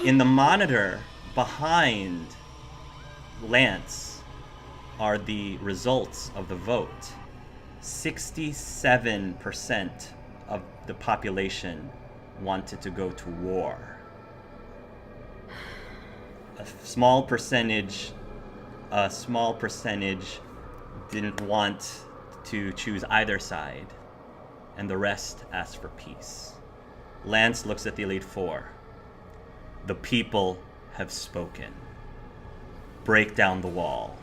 In the monitor behind Lance are the results of the vote. 67% of the population wanted to go to war. A small percentage didn't want to choose either side, and the rest asked for peace. Lance looks at the Elite Four. The people have spoken. Break down the wall.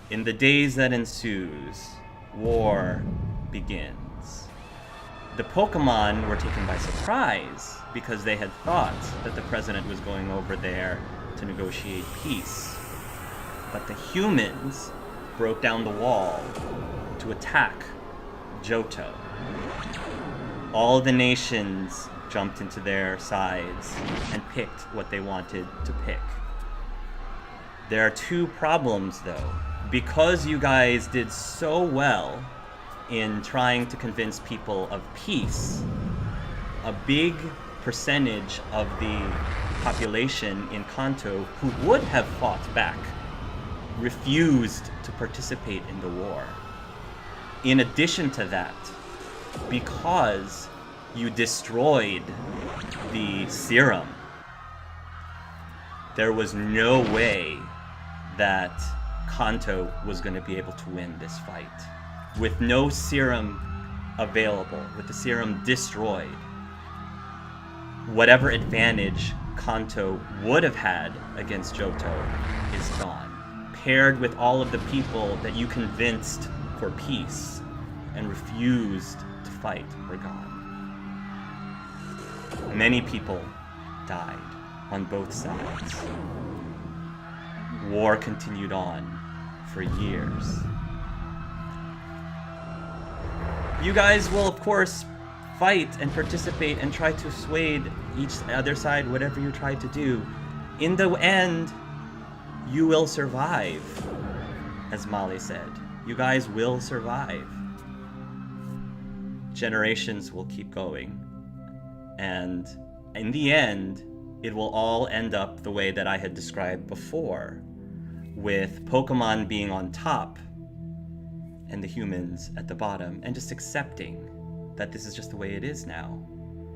In the days that ensues, war begins. The Pokemon were taken by surprise because they had thought that the president was going over there to negotiate peace. But the humans broke down the wall to attack Johto. All the nations jumped into their sides and picked what they wanted to pick. There are two problems, though. Because you guys did so well in trying to convince people of peace, a big percentage of the population in Kanto who would have fought back refused to participate in the war. In addition to that, because you destroyed the serum, there was no way that Kanto was going to be able to win this fight. With no serum available, with the serum destroyed, whatever advantage Kanto would have had against Johto is gone. Paired with all of the people that you convinced for peace and refused to fight were gone. Many people died on both sides. War continued on for years. You guys will, of course, fight and participate and try to persuade each other side, whatever you try to do. In the end, you will survive, as Molly said. You guys will survive. Generations will keep going. And in the end, it will all end up the way that I had described before, with Pokemon being on top and the humans at the bottom, and just accepting that this is just the way it is now.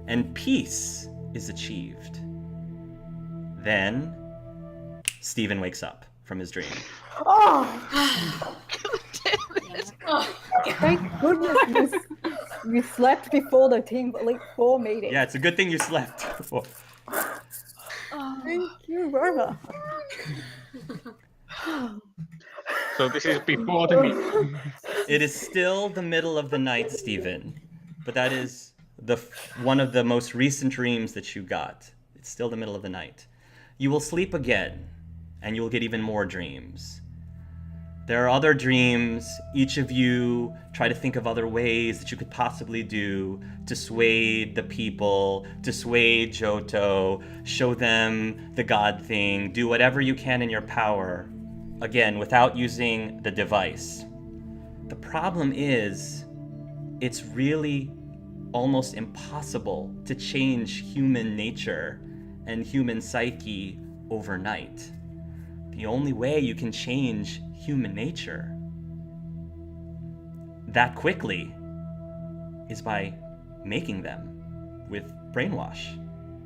And peace is achieved. Then, Steven wakes up from his dream. Oh! Oh, Thank goodness you slept before the Team Elite Four meeting. Yeah, it's a good thing you slept. Thank you, Roma. So this is before the meeting. It is still the middle of the night, Steven. But that is one of the most recent dreams that you got. It's still the middle of the night. You will sleep again, and you will get even more dreams. There are other dreams. Each of you try to think of other ways that you could possibly do to sway the people, to sway Johto, show them the God thing, do whatever you can in your power, again, without using the device. The problem is, it's really almost impossible to change human nature and human psyche overnight. The only way you can change human nature that quickly is by making them with brainwash.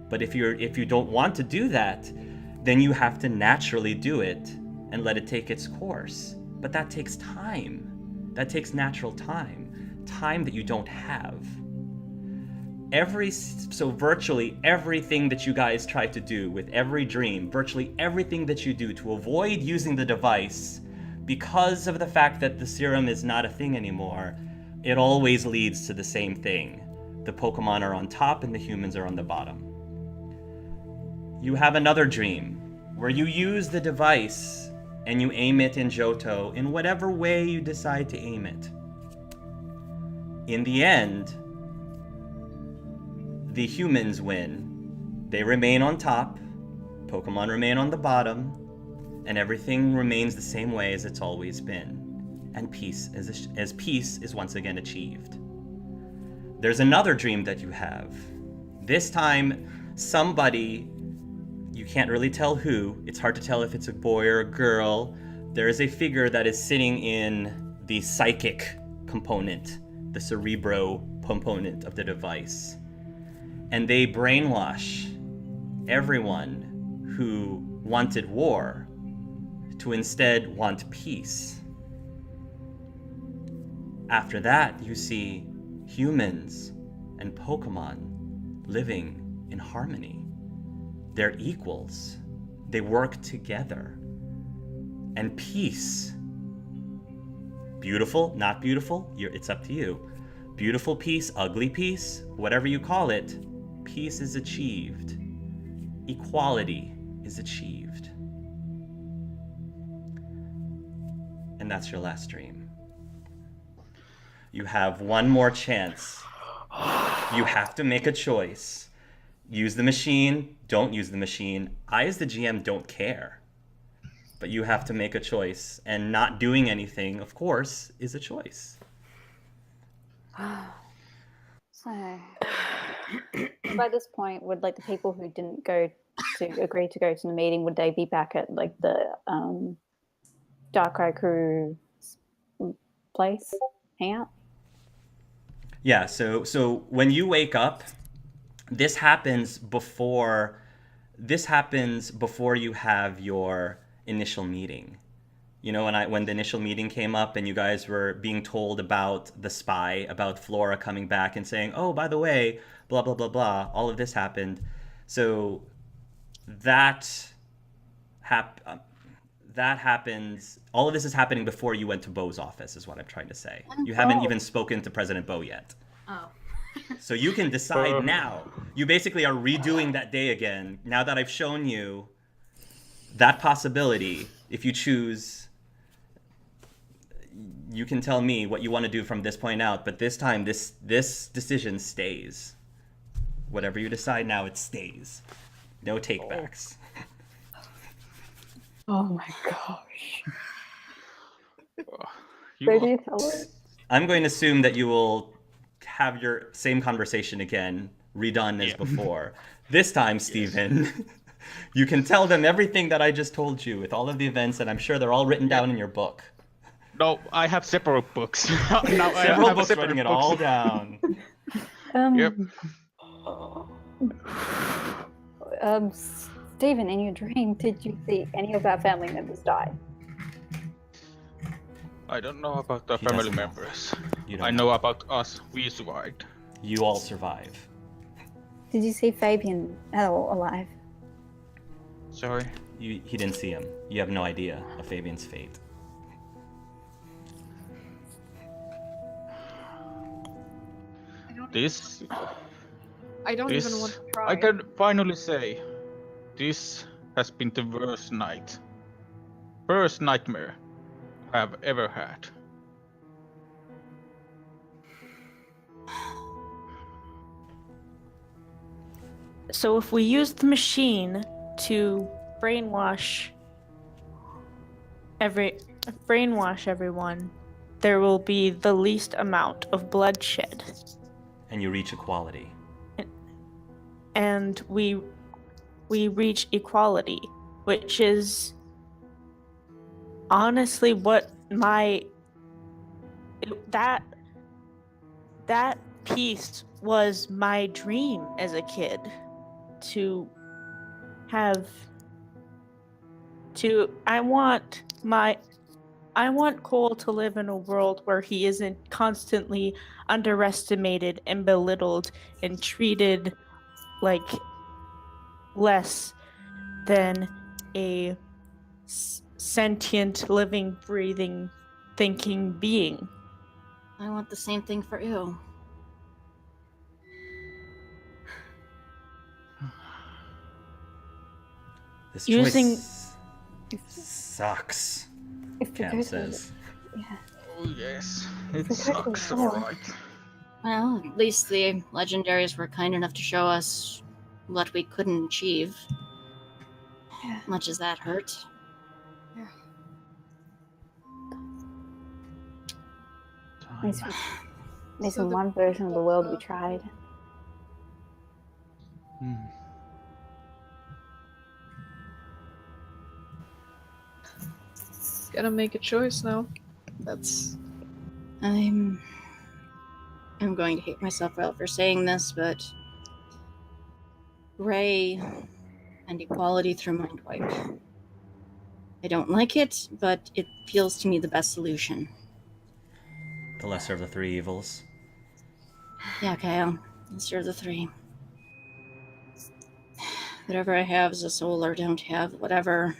But if you don't want to do that, then you have to naturally do it and let it take its course. But that takes time. That takes natural time that you don't have. So virtually everything that you guys try to do with every dream, virtually everything that you do to avoid using the device, because of the fact that the serum is not a thing anymore, it always leads to the same thing. The Pokemon are on top and the humans are on the bottom. You have another dream where you use the device and you aim it in Johto in whatever way you decide to aim it. In the end, the humans win. They remain on top, Pokemon remain on the bottom, and everything remains the same way as it's always been. And peace is once again achieved. There's another dream that you have. This time, somebody, you can't really tell who, it's hard to tell if it's a boy or a girl. There is a figure that is sitting in the psychic component, the cerebro component of the device. And they brainwash everyone who wanted war to instead want peace. After that, you see humans and Pokemon living in harmony. They're equals. They work together. And peace. Beautiful, not beautiful, it's up to you. Beautiful peace, ugly peace, whatever you call it, peace is achieved. Equality is achieved. And that's your last dream. You have one more chance. You have to make a choice. Use the machine, don't use the machine. I, as the GM, don't care. But you have to make a choice. And not doing anything, of course, is a choice. So, by this point, would like the people who didn't agree to go to the meeting, would they be back at like the Darkrai crew place hangout? Yeah, so when you wake up, this happens before you have your initial meeting. You know, when the initial meeting came up and you guys were being told about the spy, about Flora coming back and saying, "Oh, by the way, blah blah blah blah," all of this happened. So that happens. All of this is happening before you went to Bo's office, is what I'm trying to say. You haven't even spoken to President Bo yet. Oh. So you can decide now. You basically are redoing that day again. Now that I've shown you that possibility, if you choose, you can tell me what you want to do from this point out. But this time, this decision stays. Whatever you decide now, it stays. No takebacks. Oh my gosh. You Maybe tell us. I'm going to assume that you will have your same conversation again, redone as before. This time, Stephen, you can tell them everything that I just told you with all of the events, and I'm sure they're all written down in your book. No, I have separate books. Now Several I have books separate writing it books. all down. Yep. Stephen, in your dream, did you see any of our family members die? I don't know about the He family doesn't know. members. You don't I know about us. We survived. You all survive. Did you see Fabian at all alive? Sorry. He didn't see him. You have no idea of Fabian's fate. This. I don't This. even want to try. I can finally say, this has been the worst night. Worst nightmare I've ever had. So if we use the machine to brainwash everyone, there will be the least amount of bloodshed. And you reach equality. And we reach equality, which is honestly what that piece was my dream as a kid, to have I want Cole to live in a world where he isn't constantly underestimated and belittled and treated like less than a sentient, living, breathing, thinking being. I want the same thing for you. This Using- choice sucks, If we Cam go to says. yeah. Oh yes, it It's okay, sucks, come on. alright. Well, at least the legendaries were kind enough to show us what we couldn't achieve. Yeah. Much as that hurt. There's So one version of the world we tried. Gotta make a choice now. That's I'm going to hate myself for saying this, but Ray and equality through mind wipe. I don't like it, but it feels to me the best solution. The lesser of the three evils. Yeah, Kyle. Lesser of the three. Whatever I have is a soul or don't have, whatever.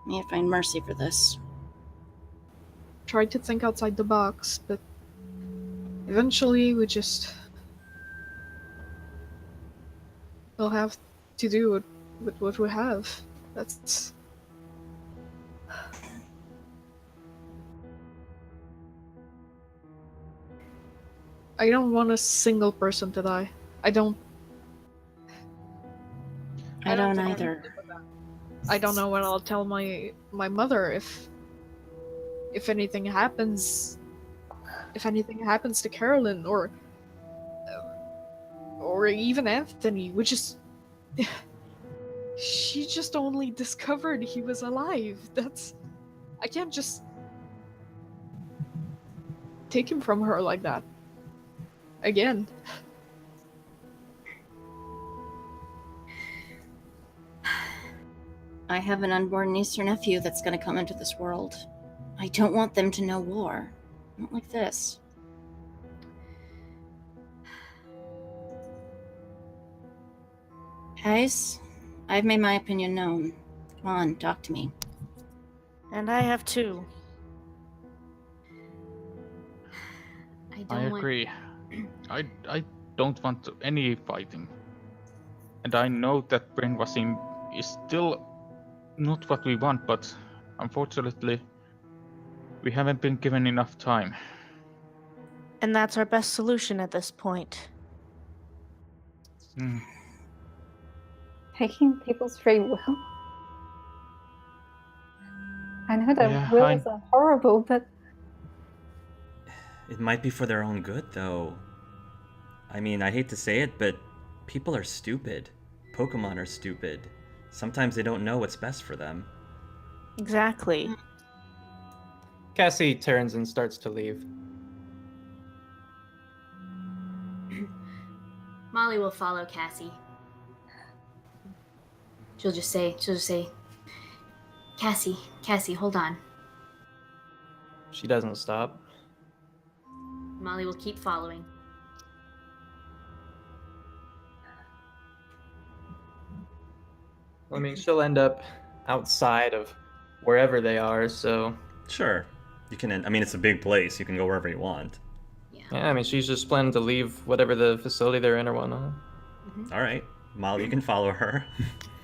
May I find mercy for this. tried to think outside the box, but eventually we'll have to do with what we have. That's I don't want a single person to die. I don't I don't think either. I don't know what I'll tell my mother if anything happens. If anything happens to Carolyn or even Anthony, which is she just only discovered he was alive. I can't just take him from her like that. Again. I have an unborn niece or nephew that's going to come into this world. I don't want them to know war. Not like this. Guys, I've made my opinion known. Come on, talk to me. And I have too. I agree. I don't want any fighting. And I know that brainwashing is still not what we want, but unfortunately, we haven't been given enough time. And that's our best solution at this point. Taking people's free will. I know that Yeah, wills are horrible, but It might be for their own good, though. I mean, I hate to say it, but people are stupid. Pokemon are stupid. Sometimes they don't know what's best for them. Exactly. Cassie turns and starts to leave. Molly will follow Cassie. She'll just say, Cassie, hold on. She doesn't stop. Molly will keep following. I mean, she'll end up outside of wherever they are, so... Sure. You can, I mean, it's a big place. You can go wherever you want. Yeah, I mean, she's just planning to leave whatever the facility they're in or whatnot. Mm-hmm. All right. Molly, you can follow her.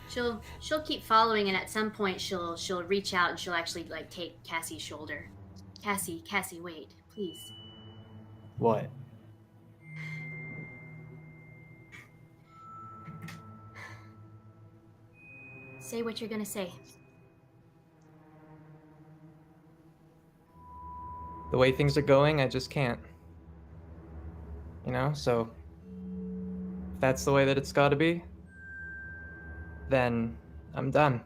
She'll keep following, and at some point she'll reach out and she'll actually like take Cassie's shoulder. Cassie, wait, please. What? Say what you're gonna say. The way things are going, I just can't. You know, so... If that's the way that it's gotta be, then I'm done.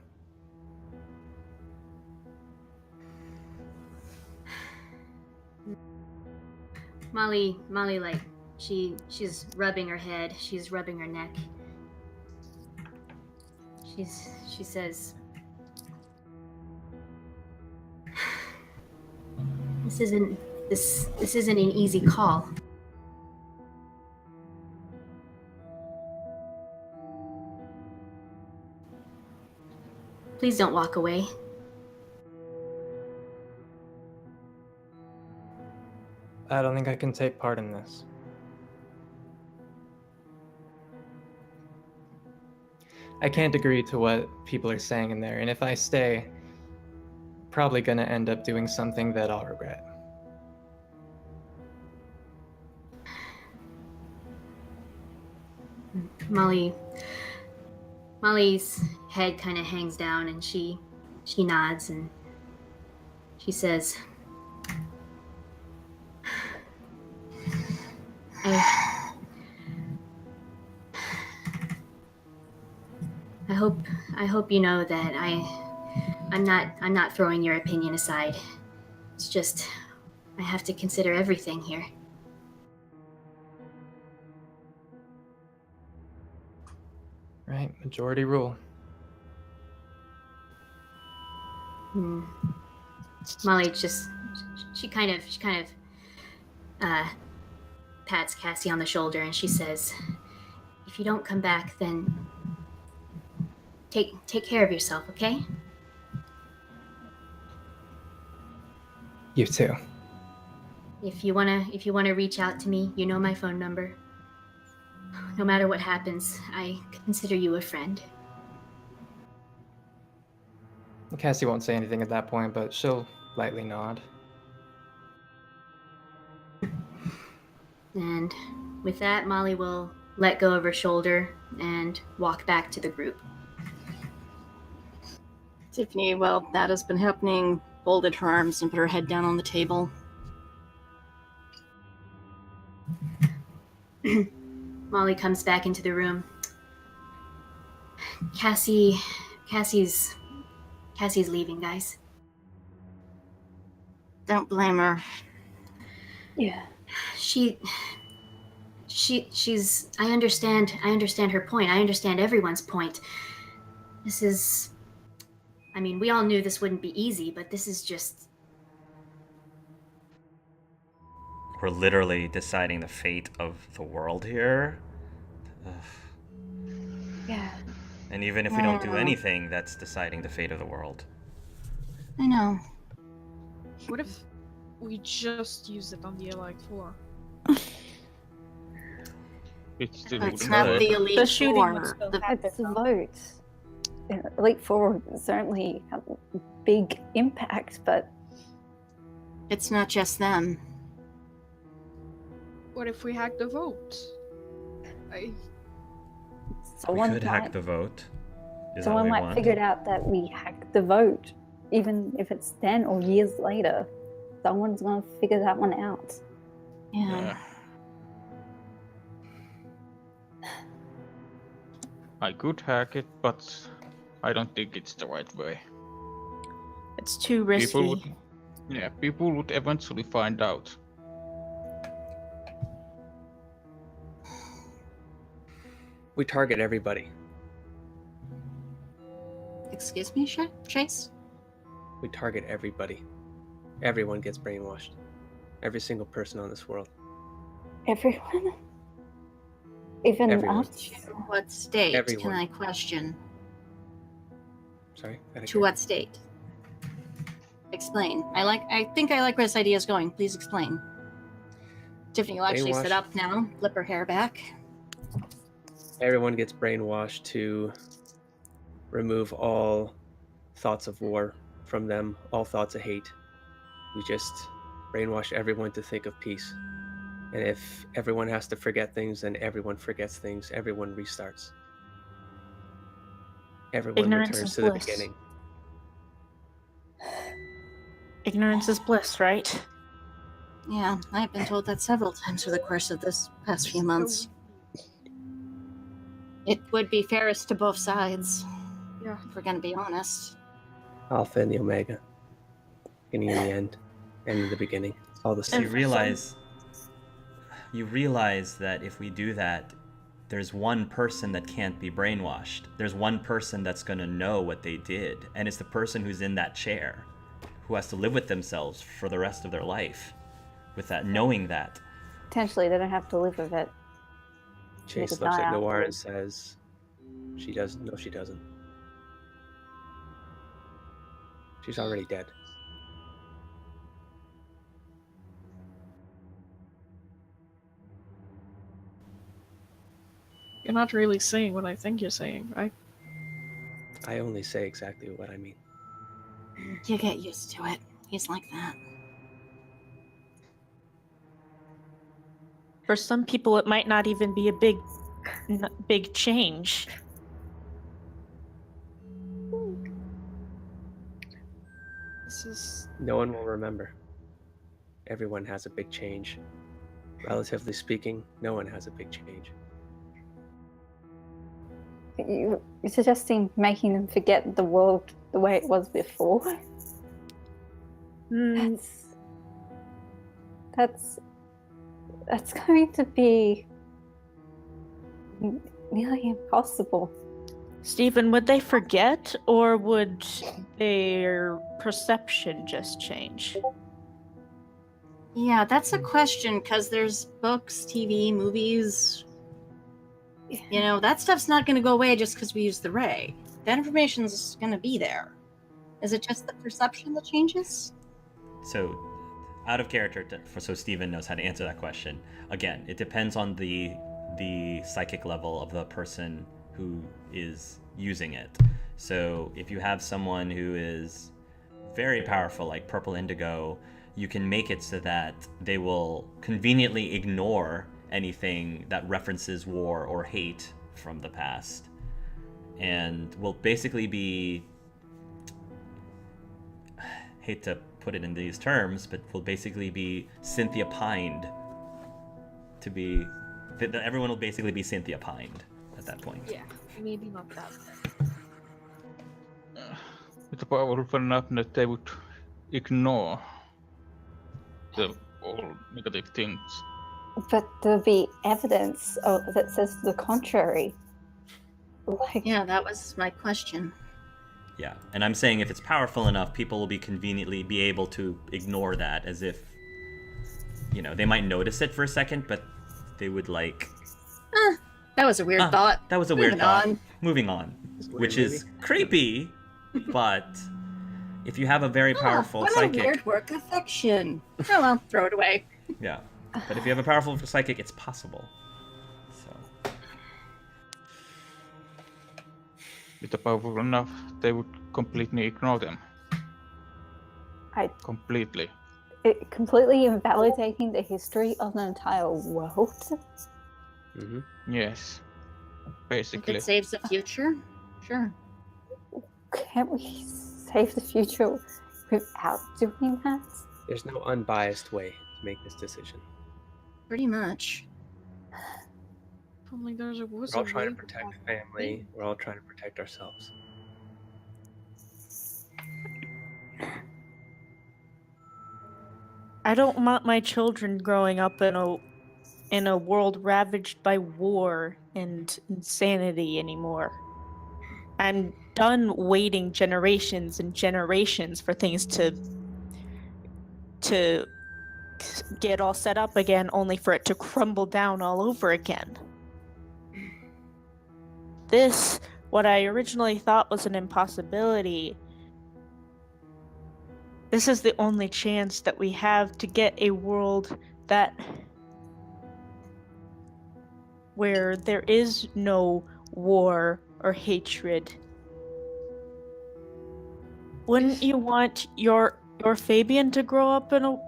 Molly, like she's rubbing her head. She's rubbing her neck. She says, "This isn't an easy call." Please don't walk away. I don't think I can take part in this. I can't agree to what people are saying in there, and if I stay, probably gonna end up doing something that I'll regret. Molly's head kind of hangs down, and she nods, and she says, I hope you know that I'm not throwing your opinion aside. It's just I have to consider everything here. Right, majority rule. Molly just she kind of pats Cassie on the shoulder and she says, "If you don't come back, then take care of yourself, okay?" You too. If you wanna reach out to me, you know my phone number. No matter what happens, I consider you a friend. Cassie won't say anything at that point, but she'll lightly nod. And with that, Molly will let go of her shoulder and walk back to the group. Tiffany, well, that has been happening, folded her arms and put her head down on the table. Molly comes back into the room. Cassie's leaving, guys. Don't blame her. Yeah. She's I understand her point. I understand everyone's point. This is, I mean, we all knew this wouldn't be easy, but this is just, We're literally deciding the fate of the world here. Ugh. Yeah. And even if we don't do anything, that's deciding the fate of the world. I know. What if we just use it on the Elite Four? It's still It's wouldn't not hurt. the Elite The shooting Four. would still The- It's a vote. Elite Four would certainly have a big impact, but It's not just them. What if we hack the vote? someone We could hack might, the vote. Is that someone what we might want? figure it out that we hacked the vote, even if it's 10 or years later. Someone's gonna figure that one out. Yeah. I could hack it, but I don't think it's the right way. It's too risky. People would eventually find out. We target everybody. Excuse me, Chase? We target everybody. Everyone gets brainwashed. Every single person on this world. Everyone? Even Everyone. us? To what state, Everyone. can I question? Sorry? I didn't To hear. what state? Explain. I think I like where this idea is going. Please explain. Tiffany will actually sit Brainwash. up now, flip her hair back. Everyone gets brainwashed to remove all thoughts of war from them, all thoughts of hate. We just brainwash everyone to think of peace. And if everyone has to forget things, then everyone forgets things. Everyone restarts. Everyone Ignorance returns is to the bliss. beginning. Ignorance is bliss, right? Yeah, I've been told that several times over the course of this past few months. It would be fairest to both sides. Yeah. If we're gonna be honest. Alpha and the Omega. Beginning and the end. End and the beginning. It's all the So same. you realize that if we do that, there's one person that can't be brainwashed. There's one person that's going to know what they did, and it's the person who's in that chair, who has to live with themselves for the rest of their life, with that, knowing that. Potentially, they don't have to live with it. Chase could looks die at Noir and afterwards. says, she doesn't. No, she doesn't. She's already dead. You're not really saying what I think you're saying, right? I only say exactly what I mean. You get used to it. He's like that. For some people, it might not even be a big change. This is No one will remember. Everyone has a big change. Relatively speaking, no one has a big change. You're suggesting making them forget the world the way it was before? That's going to be nearly impossible. Stephen, would they forget, or would their perception just change? Yeah, that's a question, because there's books, TV, movies. You know, that stuff's not going to go away just because we use the ray. That information's going to be there. Is it just the perception that changes? So, out of character, so Stephen knows how to answer that question. Again, it depends on the psychic level of the person who is using it. So, if you have someone who is very powerful, like Purple Indigo, you can make it so that they will conveniently ignore anything that references war or hate from the past, and will basically be, hate to put it in these terms, but will basically be Cynthia pined to be, everyone will basically be Cynthia pined at that point. Yeah, maybe not that. It's powerful enough that they would ignore all negative things. But there'll be evidence that says the contrary. Yeah, that was my question. Yeah, and I'm saying if it's powerful enough, people will be conveniently be able to ignore that, as if, you know, they might notice it for a second, but they would like... That was a weird thought. That was a weird thought. Moving on. Weird, Which is creepy, but if you have a very powerful what psychic... a weird work of fiction. Oh well, throw it away. Yeah, but if you have a powerful psychic, it's possible. So... If they're powerful enough, they would completely ignore them. Completely. Completely invalidating the history of the entire world? Mm-hmm. Yes. If Basically. it saves the future, sure. Can't we save the future without doing that? There's no unbiased way to make this decision. Pretty much. Only there was We're all a trying way to protect the family. We're all trying to protect ourselves. I don't want my children growing up in a world ravaged by war and insanity anymore. I'm done waiting generations and generations for things to get all set up again, only for it to crumble down all over again. This, what I originally thought was an impossibility, this is the only chance that we have to get a world where there is no war or hatred. Wouldn't you want your Fabian to grow up in a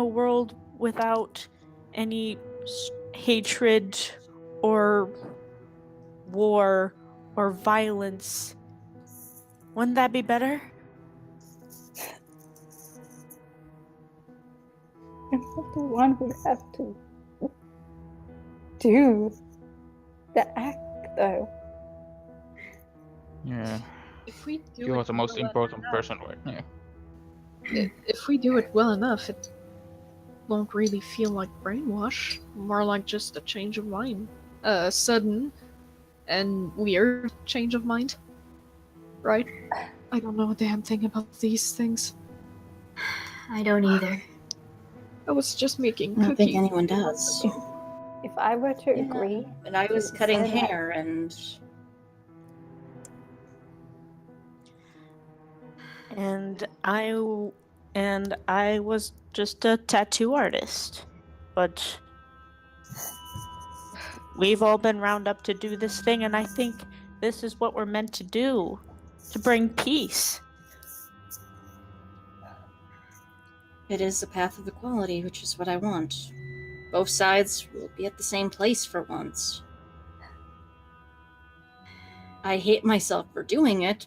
world without any hatred or war or violence? Wouldn't that be better? I'm not the one who has to do the act, though. Yeah. If we do You're it the most well important enough- person right now. If we do it well enough, it won't really feel like brainwash. More like just a change of mind. A sudden and weird change of mind. Right? I don't know a damn thing about these things. I don't either. I was just making I cookies. don't think anyone does. If I were to agree, But I was cutting So that- hair and And I was just a tattoo artist. But we've all been round up to do this thing, and I think this is what we're meant to do, to bring peace. it is the path of equality, which is what I want. Both sides will be at the same place for once. I hate myself for doing it,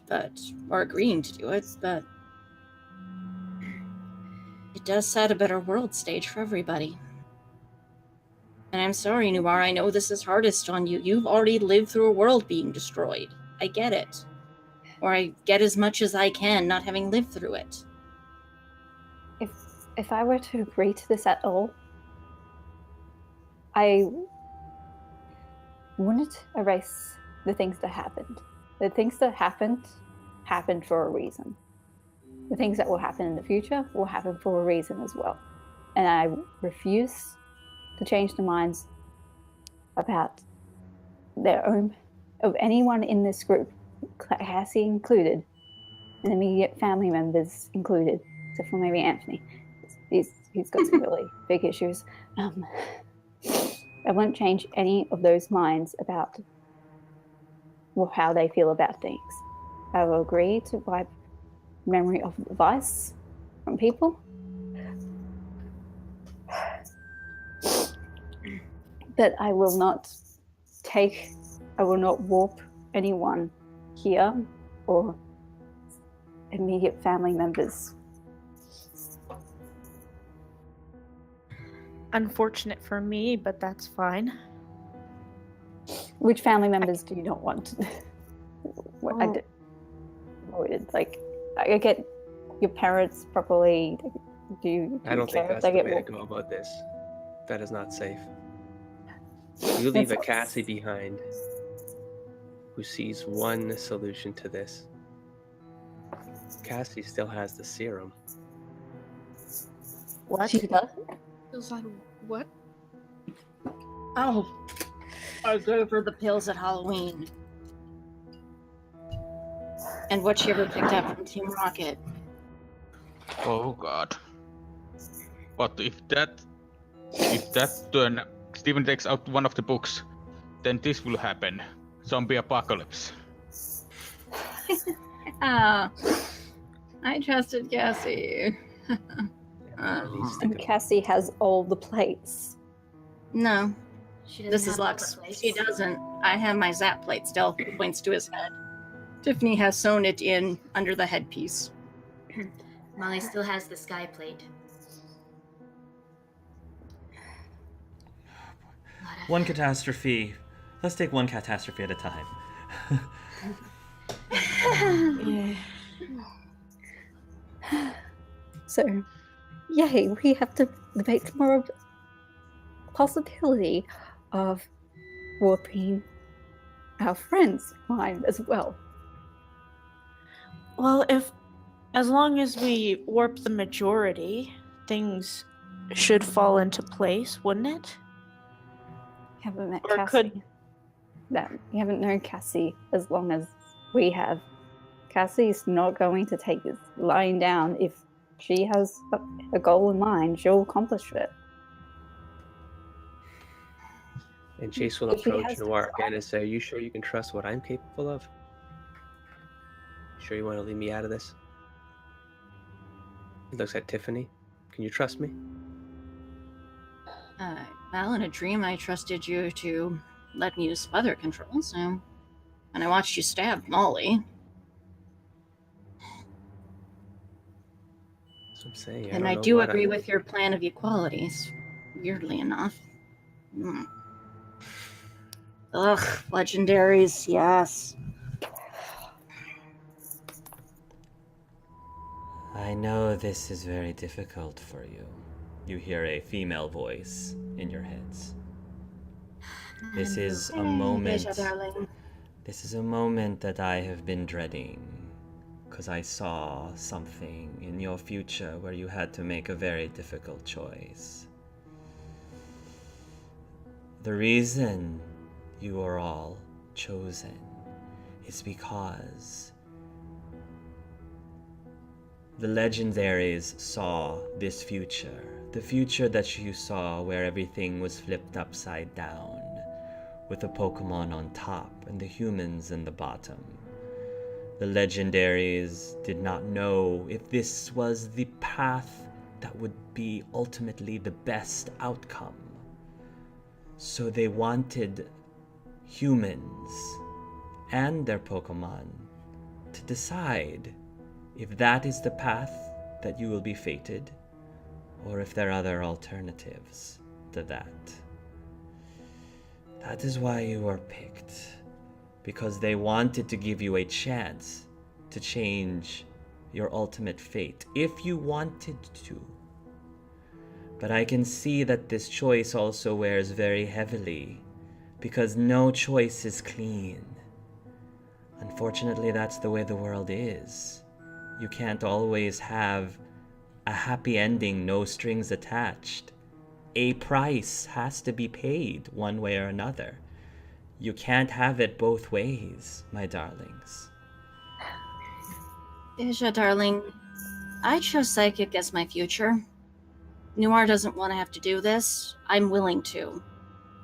or agreeing to do it, but it does set a better world stage for everybody. And I'm sorry, Noir, I know this is hardest on you. You've already lived through a world being destroyed. I get it. Or I get as much as I can, not having lived through it. If I were to agree to this at all, I wouldn't erase the things that happened. The things that happened for a reason. The things that will happen in the future will happen for a reason as well. And I refuse to change the minds about their own, of anyone in this group, Cassie included, and immediate family members included, except for maybe Anthony. He's got some really big issues. I won't change any of those minds about how they feel about things. I will agree to wipe memory of vice from people. But I will not warp anyone here or immediate family members. Unfortunate for me, but that's fine. Which family members do you not want? Avoided. Like, I get your parents properly. I don't think that's the way to go about this. That is not safe. You leave a Cassie behind who sees one solution to this. Cassie still has the serum. What? She does? Feels like what? Oh, I gave her the pills at Halloween. And what she ever picked up from Team Rocket. Oh god. But if that turn Steven takes out one of the books, then this will happen. Zombie apocalypse. I trusted Cassie. And Cassie has all the plates. No, She doesn't this have is all the Lux. plates. She doesn't. I have my zap plate still. Points to his head. Tiffany has sewn it in under the headpiece. Molly still has the sky plate. One catastrophe. Let's take one catastrophe at a time. Yeah. So, yay, we have to debate more of the possibility of warping our friend's mind as well. Well, as long as we warp the majority, things should fall into place, wouldn't it? You haven't met Or Cassie. You haven't known Cassie as long as we have. Cassie's not going to take this lying down. If she has a goal in mind, she'll accomplish it. And Chase will If she approach has Noir to again and say, "Are you sure you can trust what I'm capable of? You sure you want to leave me out of this?" He looks at Tiffany. "Can you trust me?" Well, in a dream, I trusted you to let me use weather control, so... And I watched you stab Molly. That's what I'm saying. And don't I know do what agree with your plan of equalities, weirdly enough. Ugh, legendaries, yes. I know this is very difficult for you. You hear a female voice in your heads. This is a moment. Deja, darling. This is a moment that I have been dreading, because I saw something in your future where you had to make a very difficult choice. The reason you are all chosen is because the legendaries saw this future. The future that you saw where everything was flipped upside down, with the Pokemon on top and the humans in the bottom. The legendaries did not know if this was the path that would be ultimately the best outcome. So they wanted humans and their Pokemon to decide if that is the path that you will be fated, or if there are other alternatives to that. That is why you were picked. Because they wanted to give you a chance to change your ultimate fate, if you wanted to. But I can see that this choice also wears very heavily, because no choice is clean. Unfortunately, that's the way the world is. You can't always have a happy ending, no strings attached. A price has to be paid one way or another. You can't have it both ways, my darlings. Isha, darling, I chose psychic as my future. Noir doesn't want to have to do this. I'm willing to.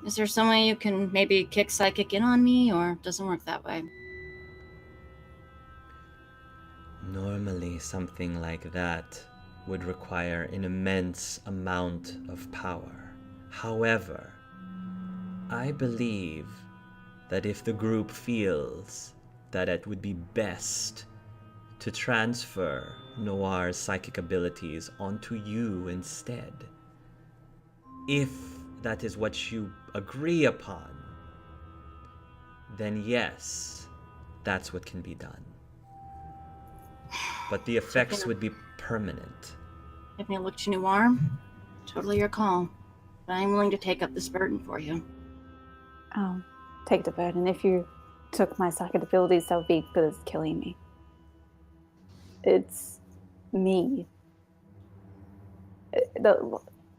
Is there some way you can maybe kick psychic in on me, or it doesn't work that way? Normally, something like that would require an immense amount of power. However, I believe that if the group feels that it would be best to transfer Noir's psychic abilities onto you instead, if that is what you agree upon, then yes, that's what can be done. But the effects would be permanent. Give me a look to Noir. Totally your call. But I'm willing to take up this burden for you. Oh, take the burden. If you took my psychic abilities, that would be good as killing me. It's me.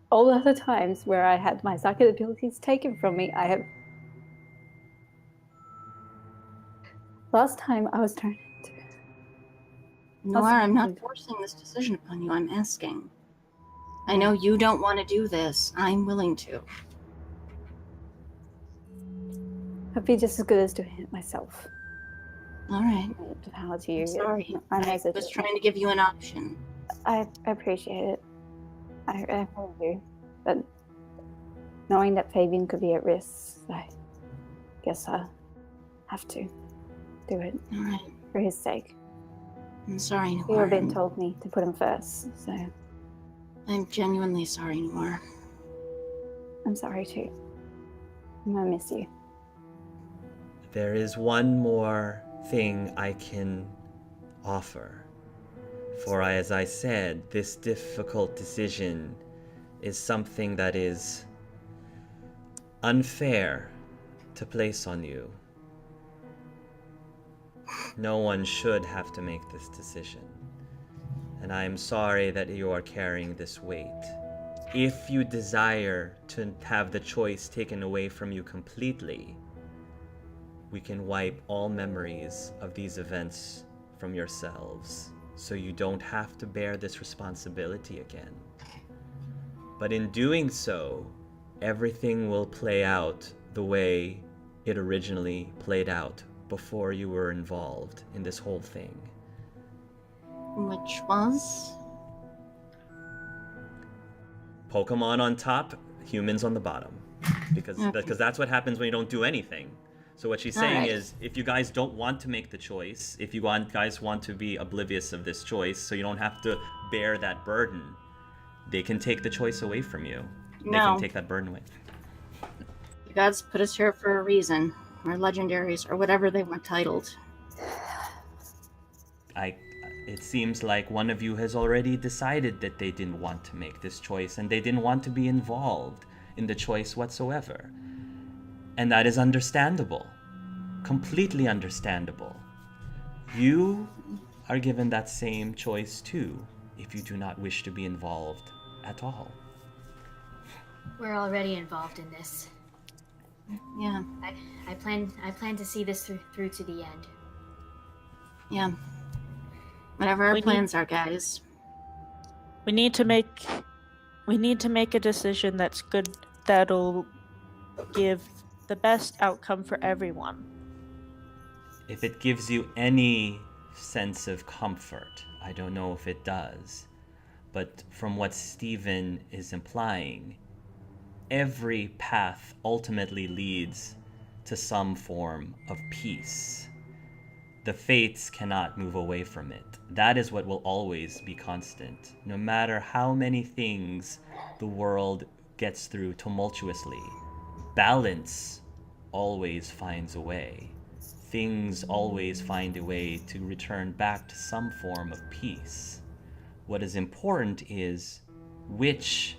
All the other times where I had my psychic abilities taken from me, I have... Last time I was turned into... Noir, I'm not forcing this decision upon you. I'm asking. I know you don't want to do this. I'm willing to. I'd be just as good as doing it myself. All right. How to you? I'm sorry. I was trying to give you an option. I appreciate it. I really do. But knowing that Fabian could be at risk, I guess I have to do it. All right. For his sake. I'm sorry, Noir. You have been told me to put him first, so... I'm genuinely sorry, Noir. I'm sorry too. I'm gonna miss you. There is one more thing I can offer. For as I said, this difficult decision is something that is unfair to place on you. No one should have to make this decision. And I am sorry that you are carrying this weight. If you desire to have the choice taken away from you completely, we can wipe all memories of these events from yourselves, so you don't have to bear this responsibility again. But in doing so, everything will play out the way it originally played out before you were involved in this whole thing. Which was? Pokemon on top, humans on the bottom. Because that's what happens when you don't do anything. So what she's saying is, if you guys don't want to make the choice, if you guys want to be oblivious of this choice, so you don't have to bear that burden, they can take the choice away from you. No. They can take that burden away. You gods put us here for a reason. We're legendaries, or whatever they were titled. It seems like one of you has already decided that they didn't want to make this choice, and they didn't want to be involved in the choice whatsoever. And that is understandable. Completely understandable. You are given that same choice too, if you do not wish to be involved at all. We're already involved in this. Yeah. I plan to see this through to the end. Yeah. Whatever our plans are, guys. We need to make a decision that's good, that'll give the best outcome for everyone. If it gives you any sense of comfort, I don't know if it does, but from what Stephen is implying, every path ultimately leads to some form of peace. The fates cannot move away from it. That is what will always be constant. No matter how many things the world gets through tumultuously, balance always finds a way. Things always find a way to return back to some form of peace. What is important is which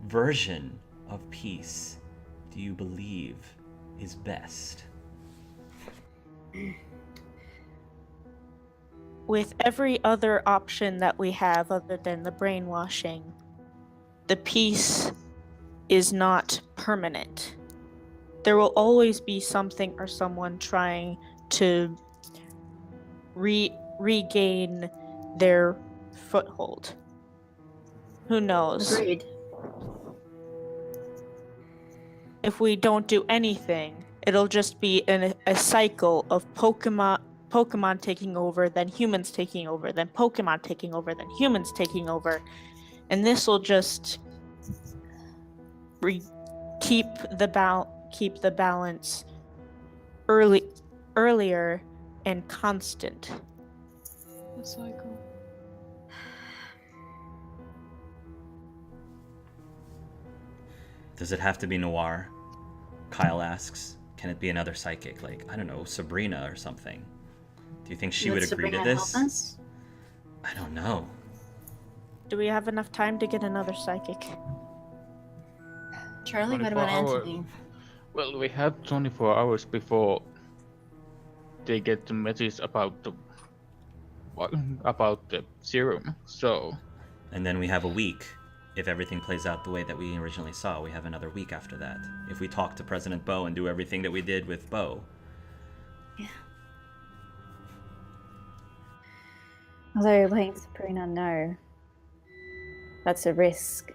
version of peace do you believe is best? With every other option that we have other than the brainwashing, the peace is not permanent. There will always be something or someone trying to regain their foothold. Who knows? Agreed. If we don't do anything, it'll just be a cycle of Pokemon taking over, then humans taking over, then Pokemon taking over, then humans taking over. And this will just keep the balance earlier and constant. The cycle. Does it have to be Noir? Kyle asks. Can it be another psychic, like, I don't know, Sabrina or something? Do you think she would agree to Sabrina this? help us? I don't know. Do we have enough time to get another psychic? Charlie, what 24 about hour- Anthony? Well, we have 24 hours before they get the message about the serum. So, And then we have a week. If everything plays out the way that we originally saw, we have another week after that. If we talk to President Bo and do everything that we did with Bo. Yeah. Although letting Sabrina know, that's a risk.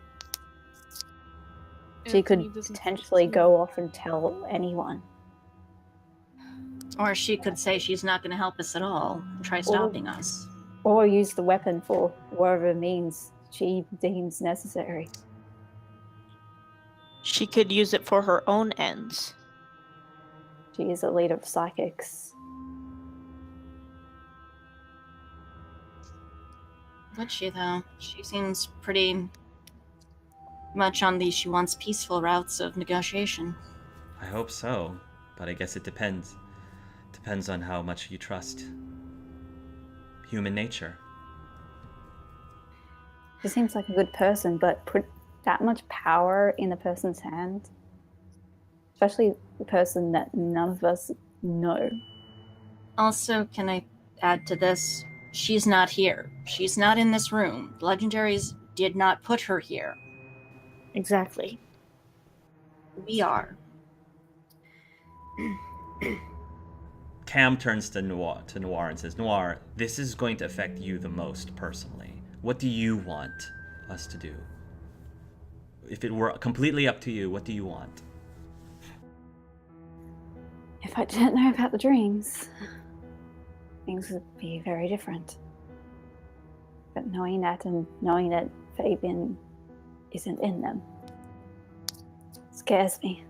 She Anthony could doesn't potentially seem- go off and tell anyone. Or she could say she's not going to help us at all and try stopping us. Or use the weapon for whatever means she deems necessary. She could use it for her own ends. She is a leader of psychics. Would she, though? She seems pretty much on the she wants peaceful routes of negotiation. I hope so, but I guess it depends. Depends on how much you trust human nature. She seems like a good person, but put that much power in a person's hand, especially the person that none of us know. Also, can I add to this? She's not here. She's not in this room. The Legendaries did not put her here. Exactly. We are. Cam turns to Noir and says, Noir, this is going to affect you the most personally. What do you want us to do? If it were completely up to you, what do you want? If I didn't know about the dreams, things would be very different. But knowing that and knowing that Fabian isn't in them scares me.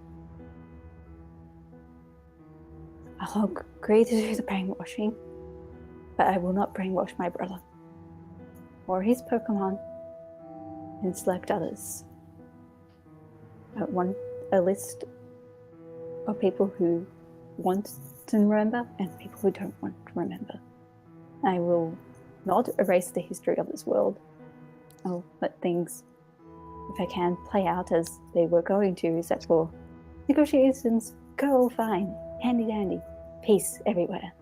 I'll agree to do the brainwashing, but I will not brainwash my brother or his Pokemon and select others. I want a list of people who want to remember and people who don't want to remember. I will not erase the history of this world. I'll let things, if I can, play out as they were going to, except for negotiations go fine, handy dandy, peace everywhere.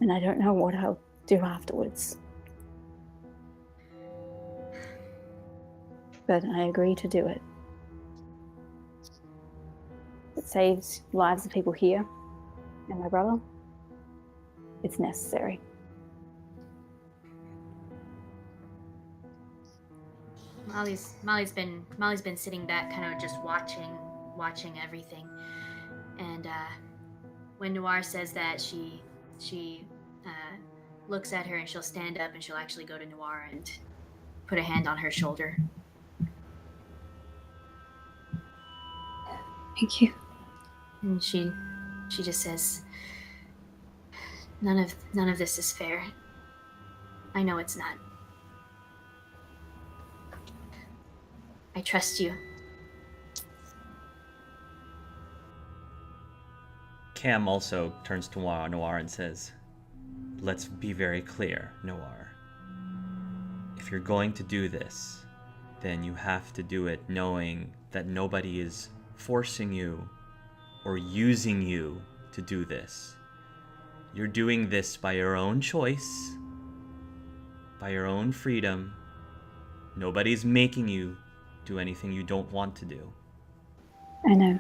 And I don't know what I'll do afterwards. But I agree to do it. It saves lives of people here and my brother. It's necessary. Molly's been sitting back, kind of just watching everything. And when Noir says that, she looks at her and she'll stand up and she'll actually go to Noir and put a hand on her shoulder. Thank you. And she just says, none of this is fair. I know it's not. I trust you. Cam also turns to Noir and says, let's be very clear, Noir. If you're going to do this, then you have to do it knowing that nobody is forcing you or using you to do this. You're doing this by your own choice, by your own freedom. Nobody's making you do anything you don't want to do. I know.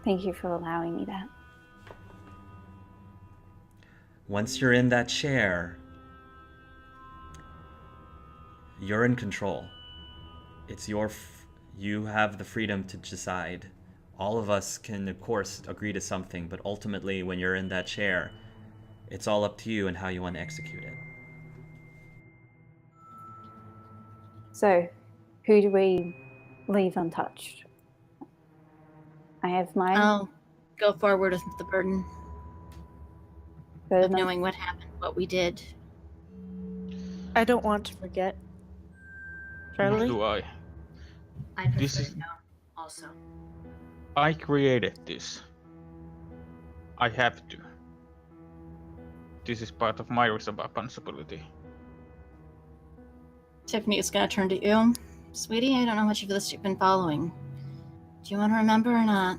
Thank you for allowing me that. Once you're in that chair, you're in control. It's you have the freedom to decide. All of us can, of course, agree to something, but ultimately, when you're in that chair, it's all up to you and how you want to execute it. So, who do we leave untouched? I have mine. I'll go forward with the burden Good of enough. knowing what happened, what we did. I don't want to forget. Nor Charlie? do I. I prefer This is- no, also. I created this. I have to. This is part of my responsibility. Tiffany is going to turn to you. Sweetie, I don't know how much of this you've been following. Do you want to remember or not?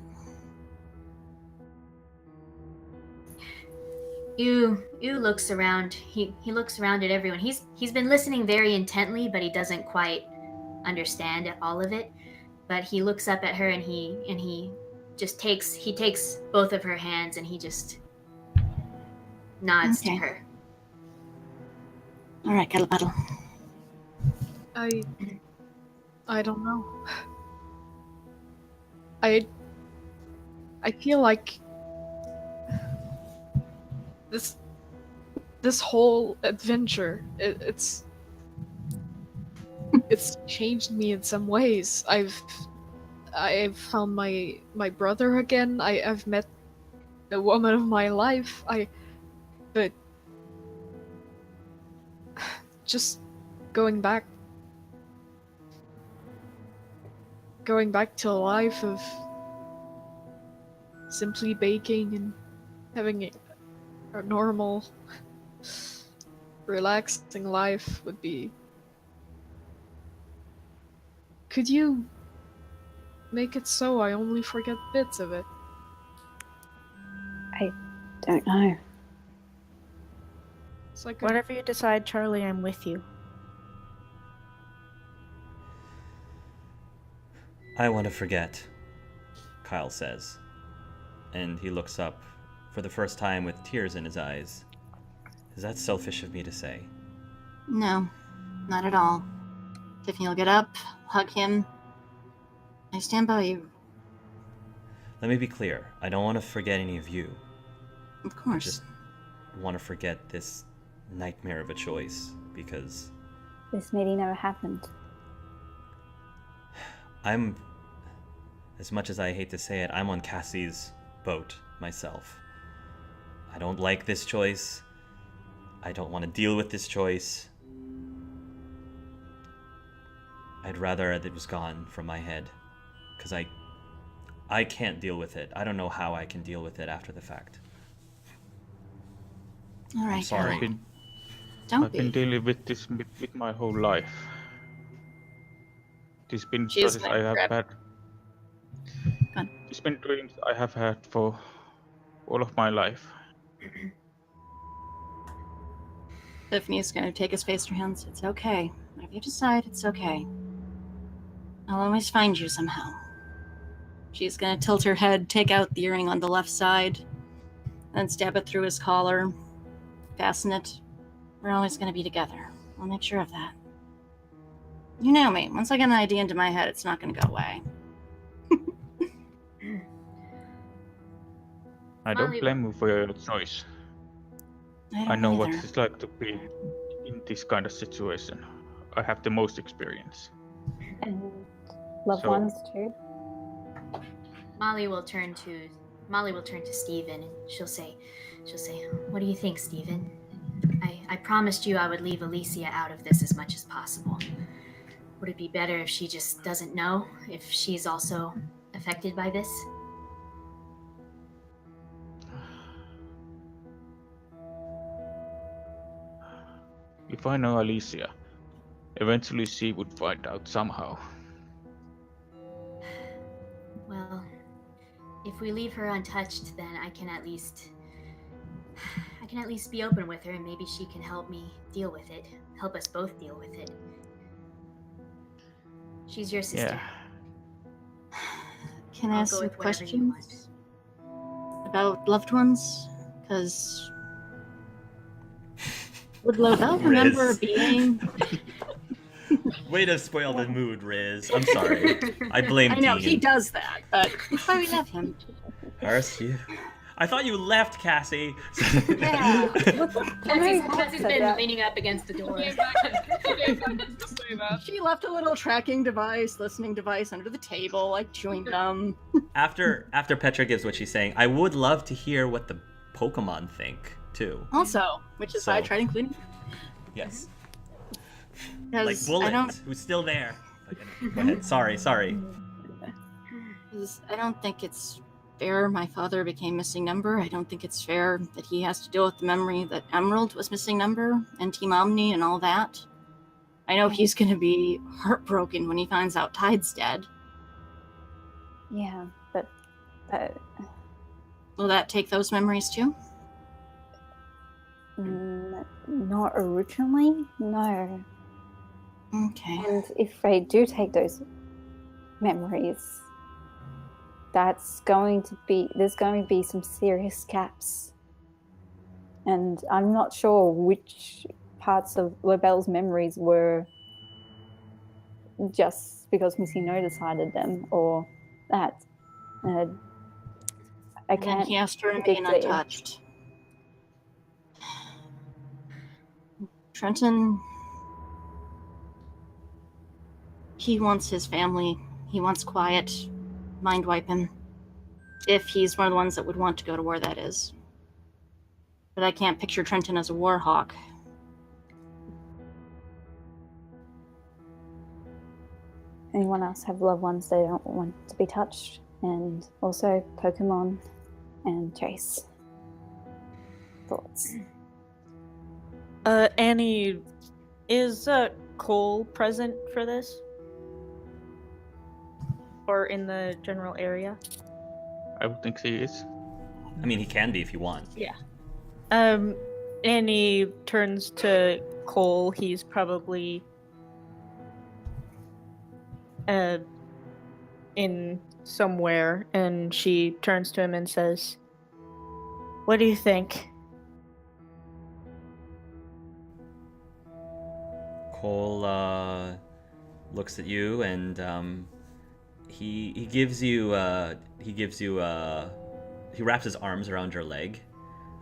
You looks around. He looks around at everyone. He's been listening very intently, but he doesn't quite understand all of it. But he looks up at her and he just takes both of her hands and he just nods to Okay. her. All right, Kettle Battle. I don't know. I feel like this whole adventure it's changed me in some ways. I've found my brother again. I've met the woman of my life. But just going back to a life of simply baking and having a normal, relaxing life would be. Could you make it so I only forget bits of it? I don't know. It's like Whatever you decide, Charlie, I'm with you. I want to forget, Kyle says. And he looks up for the first time with tears in his eyes. Is that selfish of me to say? No, not at all. Tiffany will get up, hug him. I stand by you. Let me be clear. I don't want to forget any of you. Of course. I just want to forget this nightmare of a choice because This meeting never happened. I'm, as much as I hate to say it, I'm on Cassie's boat myself. I don't like this choice. I don't want to deal with this choice. I'd rather it was gone from my head, because I can't deal with it. I don't know how I can deal with it after the fact. All right, I'm sorry. Kelly. Don't I've been be. dealing with this with my whole life. This been She is process my I have rep. had. on. It's been dreams I have had for all of my life. Tiffany is going to take his face in her hands. It's okay. Whatever you decide, it's okay. I'll always find you somehow. She's going to tilt her head, take out the earring on the left side, then stab it through his collar, fasten it. We're always going to be together. I'll make sure of that. You know me. Once I get an idea into my head, it's not going to go away. I don't Molly- blame you for your choice. I I don't know what either. it's like to be in this kind of situation. I have the most experience. And loved So- ones too. Molly will turn to Steven and she'll say, "What do you think, Steven? I promised you I would leave Alicia out of this as much as possible. Would it be better if she just doesn't know if she's also affected by this?" If I know Alicia, eventually she would find out somehow. Well, if we leave her untouched, then I can at least be open with her, and maybe she can help me deal with it. Help us both deal with it. She's your sister. Yeah. Can I I'll ask go some with whatever you want. questions about loved ones? Because would Lovell remember Riz. being? Way to spoil the mood, Riz. I'm sorry. I blame I know Dean. he does that, but that's why we love him. I thought you left, Cassie. Yeah. Cassie's been leaning up against the door. She left a little tracking device, listening device under the table, like chewing gum. After Petra gives what she's saying, I would love to hear what the Pokemon think too. Also, which is why I tried including. Yes. Because Like Bullet, who's still there. Go ahead. Sorry. I don't think it's fair my father became missing number. I don't think it's fair that he has to deal with the memory that Emerald was missing number and Team Omni and all that. I know he's going to be heartbroken when he finds out Tide's dead. Yeah, but Will that take those memories too? not originally, no. Okay. And if they do take those memories, there's going to be some serious gaps. And I'm not sure which parts of Lobel's memories were just because Missy No decided them, or that. I And can't. then he has to remain predict it. untouched. Trenton, he wants his family. He wants quiet. Mind wipe him. If he's one of the ones that would want to go to war, that is. But I can't picture Trenton as a war hawk. Anyone else have loved ones they don't want to be touched? And also Pokemon and Chase. Thoughts? Annie, is Cole present for this? Or in the general area? I would think she is. I mean, he can be if you want. Annie turns to Cole. He's probably in somewhere, and she turns to him and says, "What do you think?" Cole looks at you and he wraps his arms around your leg,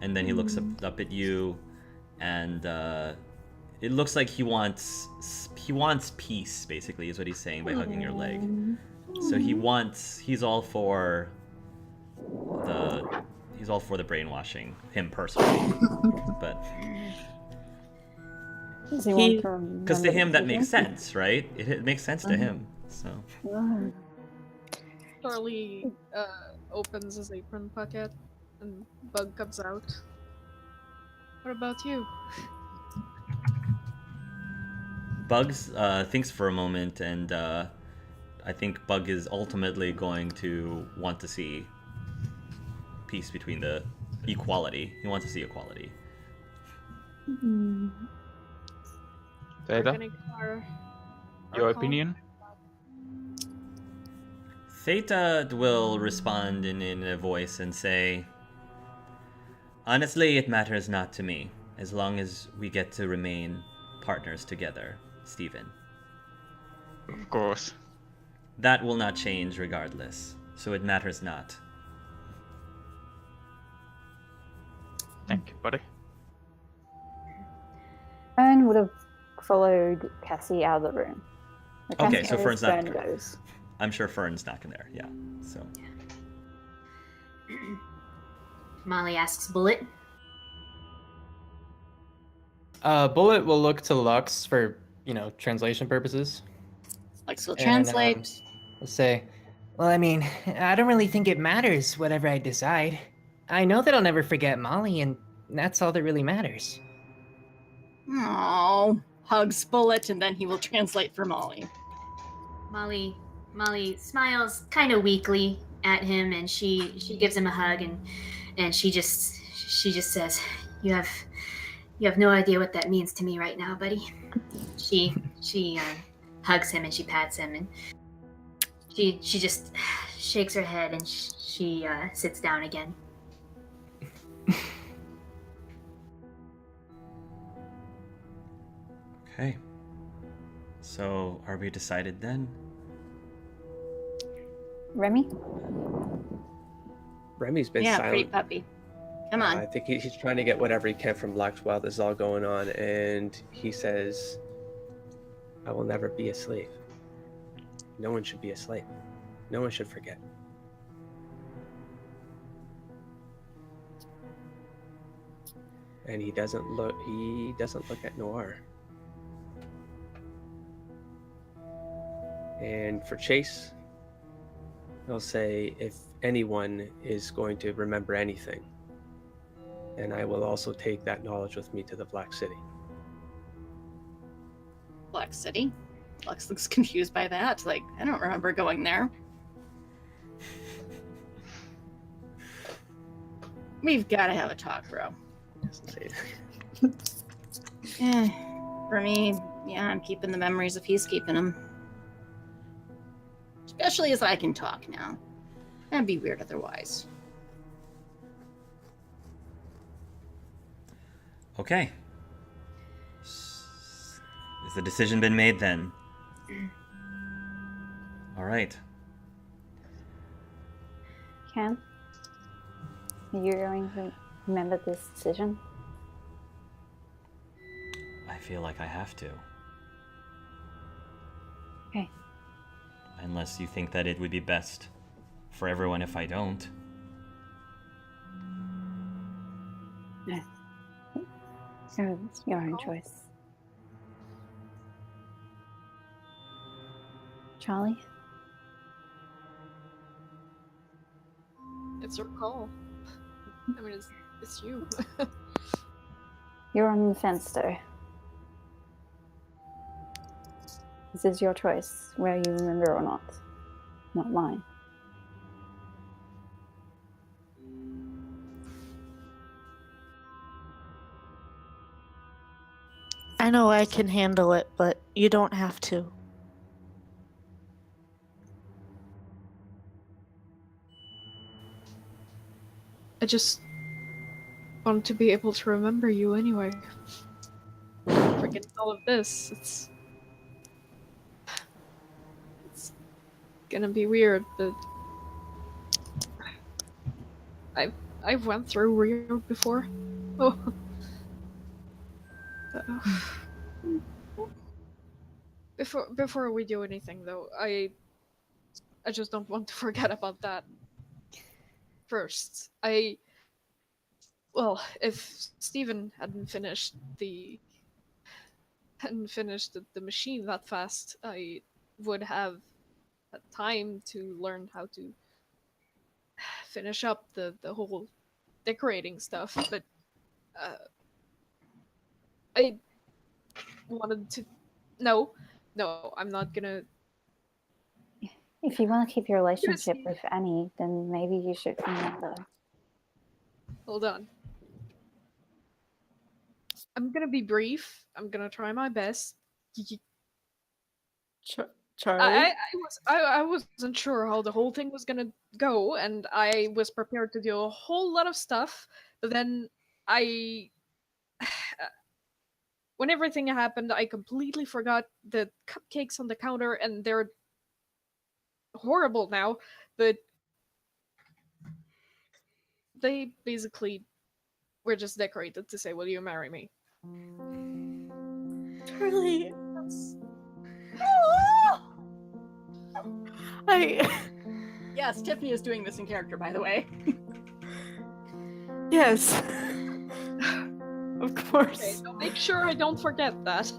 and then he looks up at you, and it looks like he wants peace, basically, is what he's saying by hugging your leg. So he's all for the brainwashing, him personally, but because to him that makes sense, right? It makes sense to him. So Charlie opens his apron pocket and Bug comes out. What about you? Bugs thinks for a moment, and I think Bug is ultimately going to want to see peace between the equality. He wants to see equality. Theta, your opinion? Theta will respond in a voice and say, "Honestly, it matters not to me, as long as we get to remain partners together, Stephen. Of course. That will not change regardless, so it matters not." Thank you, buddy. Fern would have followed Cassie out of the room. Okay, so Fern's not. Goes. I'm sure Fern's not there. Yeah. So. Molly asks Bullet. Bullet will look to Lux for, translation purposes. Lux will translate. We'll say, well, I mean, I don't really think it matters whatever I decide. I know that I'll never forget Molly, and that's all that really matters. Oh, hugs Bullet, and then he will translate for Molly. Molly smiles kind of weakly at him, and she gives him a hug, and she just says, "You have no idea what that means to me right now, buddy." She hugs him and she pats him, and she just shakes her head, and she sits down again. Okay. So, are we decided then? Remy? Remy's been Yeah, silent. pretty puppy. Come on. I think he's trying to get whatever he can from Black's while this is all going on, and he says, "I will never be a slave. No one should be a slave. No one should forget." And he doesn't look at Noir. And for Chase, he'll say, "If anyone is going to remember anything, and I will also take that knowledge with me to the Black City." Black City? Lux looks confused by that. Like, I don't remember going there. We've got to have a talk, bro. Doesn't say that. For me, yeah, I'm keeping the memories if he's keeping them. Especially as I can talk now. That'd be weird otherwise. Okay. Has the decision been made then? All right. Cam? Are you going to remember this decision? I feel like I have to. Okay. Unless you think that it would be best for everyone if I don't. No. It's your own choice. Charlie? It's your call. I mean, it's you. You're on the fence, though. This is your choice, whether you remember or not mine. I know I can handle it, but you don't have to. I just want to be able to remember you anyway. Forget all of this. It's gonna be weird, but I've went through Rio before. Oh. Before we do anything though, I just don't want to forget about that. First, well, if Steven hadn't finished the machine that fast, I would have had time to learn how to finish up the whole decorating stuff, but I wanted to. No, I'm not gonna. If you want to keep your relationship with Annie, then maybe you should remember. Hold on. I'm gonna be brief. I'm gonna try my best. Charlie? I wasn't sure how the whole thing was gonna go, and I was prepared to do a whole lot of stuff, but then when everything happened, I completely forgot the cupcakes on the counter, and they're horrible now, but they basically were just decorated to say, "Will you marry me?" Charlie. Yes, Tiffany is doing this in character, by the way. Yes. Of course. Okay, so make sure I don't forget that.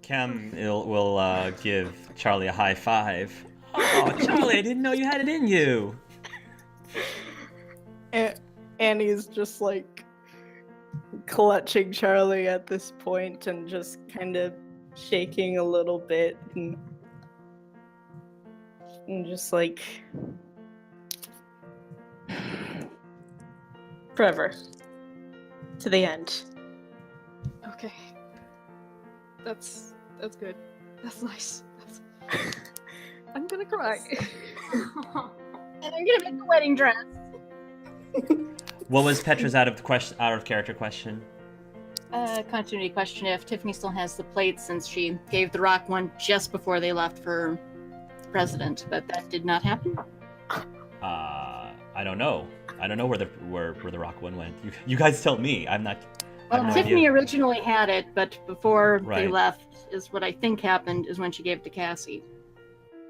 Cam will give Charlie a high five. Oh, Charlie, I didn't know you had it in you. Annie's just like clutching Charlie at this point and just kind of shaking a little bit and just like forever to the end. Okay. That's good. That's nice. I'm gonna cry. And I'm gonna make a wedding dress. What was Petra's out of character question? Continuity question: if Tiffany still has the plate, since she gave the rock one just before they left for president, but that did not happen. I don't know. I don't know where the rock one went. You guys tell me. I'm not. I have no Tiffany idea. originally had it, but before they Right. left, is what I think happened, is when she gave it to Cassie.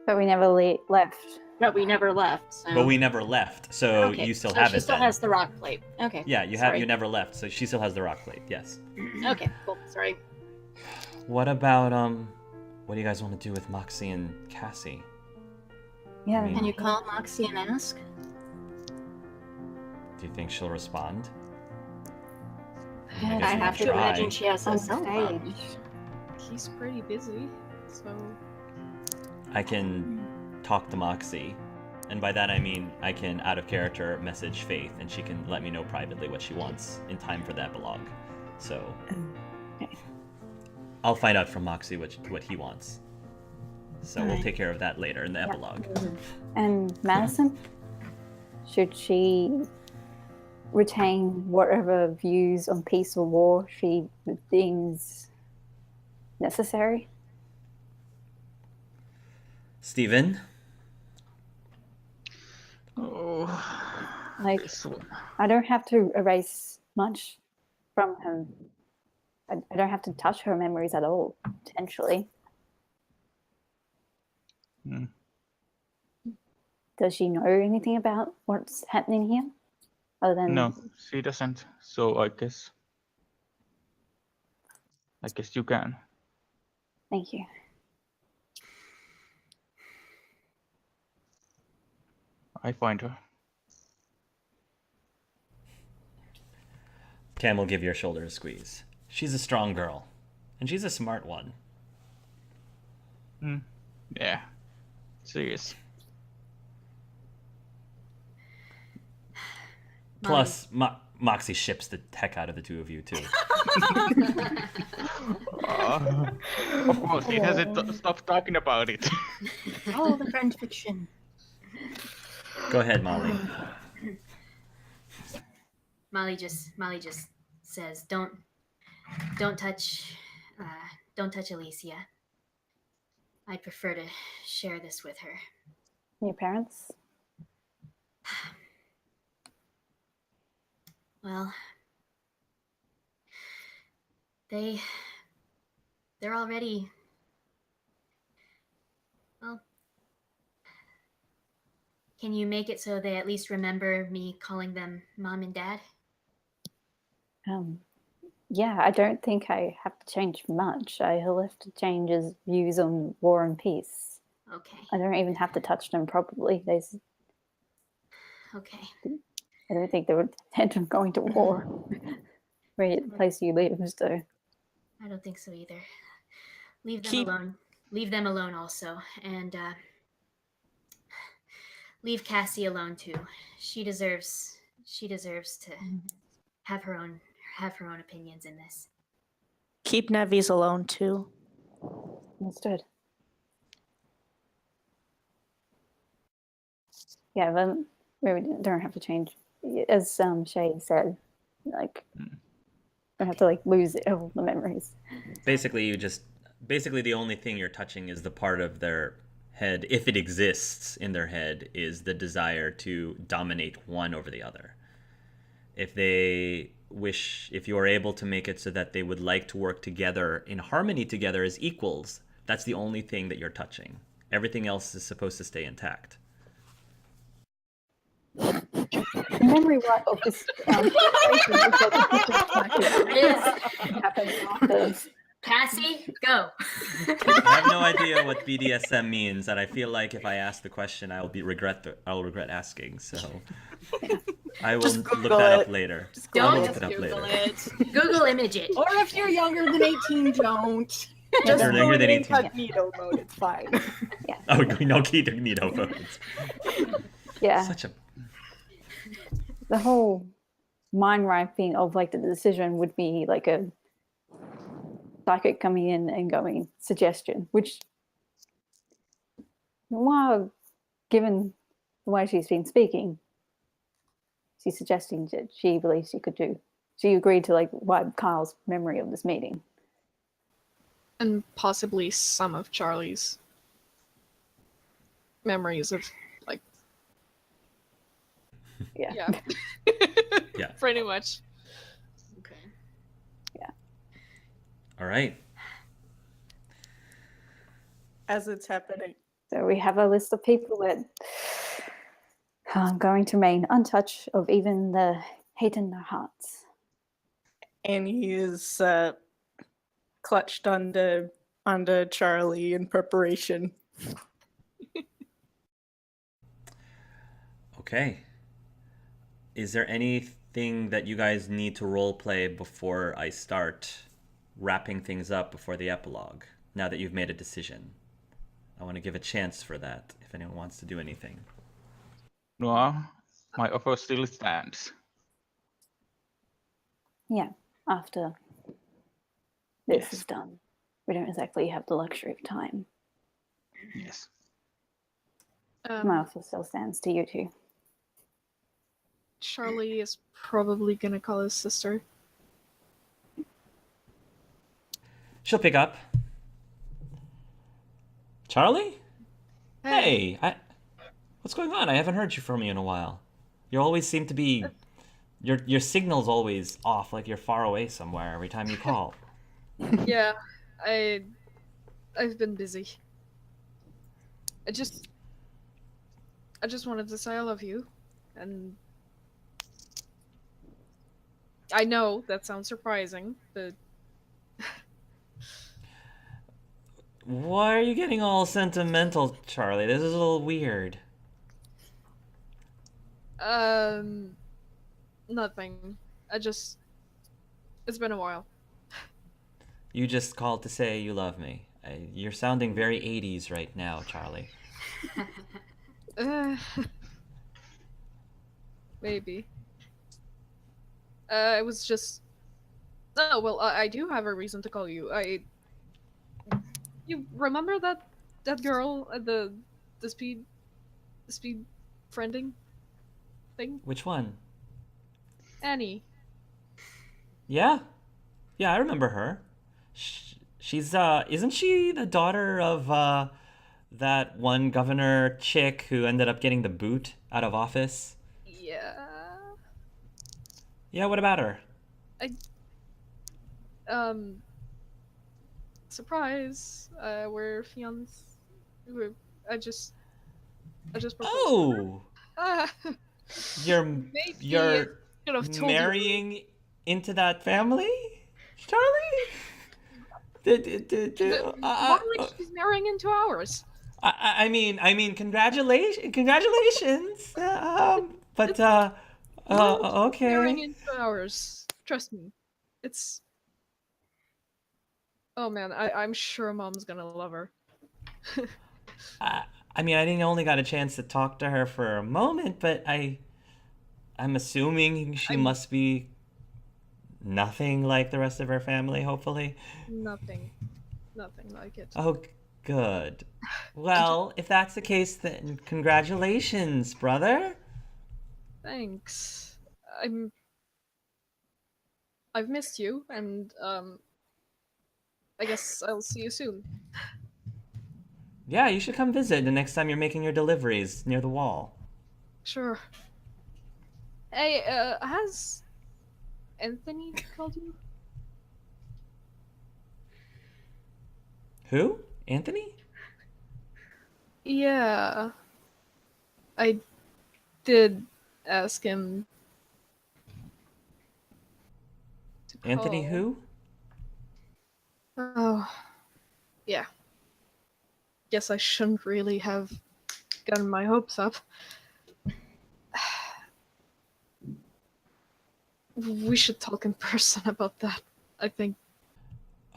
But we never left. But we never left. So. But we never left, so Okay, you still so have she it. still then. has the rock plate. Okay. Yeah, you sorry. never left, so she still has the rock plate. Yes. Okay, cool. Sorry. What about what do you guys want to do with Moxie and Cassie? Yeah. I mean- Can you call Moxie and ask? Do you think she'll respond? Yeah, guess I we have can to try. imagine she has a on cell phone. stage. He's pretty busy, so I can talk to Moxie, and by that I mean I can out of character message Faith, and she can let me know privately what she wants in time for the epilogue. So Okay. I'll find out from Moxie what he wants. So we'll Alright. take care of that later in the epilogue. And Madison, should she retain whatever views on peace or war she deems necessary? Steven? Oh, Like, this one. I don't have to erase much from him. I don't have to touch her memories at all, potentially. Hmm. Does she know anything about what's happening here? Other than No, she doesn't. So I guess you can. Thank you. I find her. Cam will give your shoulder a squeeze. She's a strong girl, and she's a smart one. Yeah, she is. Plus, Moxie ships the heck out of the two of you too. Of course, he hasn't stopped talking about it. Oh, the friend fiction. Uh, Go ahead, Molly. Molly just says, don't touch Alicia. I'd prefer to share this with her. Your parents? Well, they're already, well, can you make it so they at least remember me calling them mom and dad? Yeah, I don't think I have to change much. He'll have to change his views on war and peace. Okay. I don't even have to touch them properly. Okay. I don't think they would intend on going to war. Where the place you live, so. I don't think so either. Leave them Keep- alone. Leave them alone also. And leave Cassie alone too. She deserves to have her own opinions in this. Keep Nevis alone too. Understood. Yeah, but we don't have to change. As Shay said, like, don't have to like lose all the memories. Basically, the only thing you're touching is the part of their head, if it exists in their head, is the desire to dominate one over the other. If you are able to make it so that they would like to work together in harmony together as equals, that's the only thing that you're touching. Everything else is supposed to stay intact. The memory wipe of this happens after. Cassie, go. I have no idea what BDSM means, and I feel like if I ask the question, I'll regret asking. So, I will Just look Google that up it. later. Don't I will look it up Google later. it. Google image it. Or if you're younger than 18, don't. Just You're go younger in than 18. incognito mode. It's fine. Oh, no Keto photos. Yeah. Such a. The whole mind wiping of like the decision would be like a psychic coming in and going suggestion, which, while given the way she's been speaking, she's suggesting that she believes she could do. She agreed to like wipe Kyle's memory of this meeting. And possibly some of Charlie's memories of, like, Yeah. Yeah. Pretty much. Okay. All right. As it's happening. So we have a list of people that are going to remain untouched of even the hate in their hearts. And he is clutched onto Charlie in preparation. Okay. Is there anything that you guys need to role play before I start wrapping things up before the epilogue? Now that you've made a decision, I want to give a chance for that if anyone wants to do anything. No, my offer still stands. Yeah, after this Yes. is done. We don't exactly have the luxury of time. Yes. My offer still stands to you two. Charlie is probably gonna call his sister. She'll pick up. Charlie? Hey, what's going on? I haven't heard you from you in a while. You always seem to be... Your signal's always off, like you're far away somewhere every time you call. Yeah, I've been busy. I just wanted to say I love you, and I know that sounds surprising, but Why are you getting all sentimental, Charlie? This is a little weird. nothing. It's been a while. You just called to say you love me. You're sounding very 80s right now, Charlie. Maybe. It was just... Oh, well, I do have a reason to call you. You remember that girl at the speed friending thing? Which one? Annie. Yeah. Yeah, I remember her. She's, isn't she the daughter of, that one governor chick who ended up getting the boot out of office? Yeah. Yeah, what about her? Surprise. We're fiancés. I just proposed. Oh! You're Maybe I should have told you. marrying into that family, Charlie? Probably she's marrying into ours. I mean, congratulations. But okay. Marrying into ours. Trust me. It's... Oh man, I'm sure Mom's gonna love her. I mean, I didn't only got a chance to talk to her for a moment, but I'm assuming she must be nothing like the rest of her family, hopefully. Nothing like it. Oh, good. Well, if that's the case, then congratulations, brother. Thanks. I've missed you, and I guess I'll see you soon. Yeah, you should come visit the next time you're making your deliveries near the wall. Sure. Hey, has Anthony called you? Who? Anthony? Yeah. I did ask him to Anthony call. who? Oh, yeah. Guess I shouldn't really have gotten my hopes up. We should talk in person about that, I think.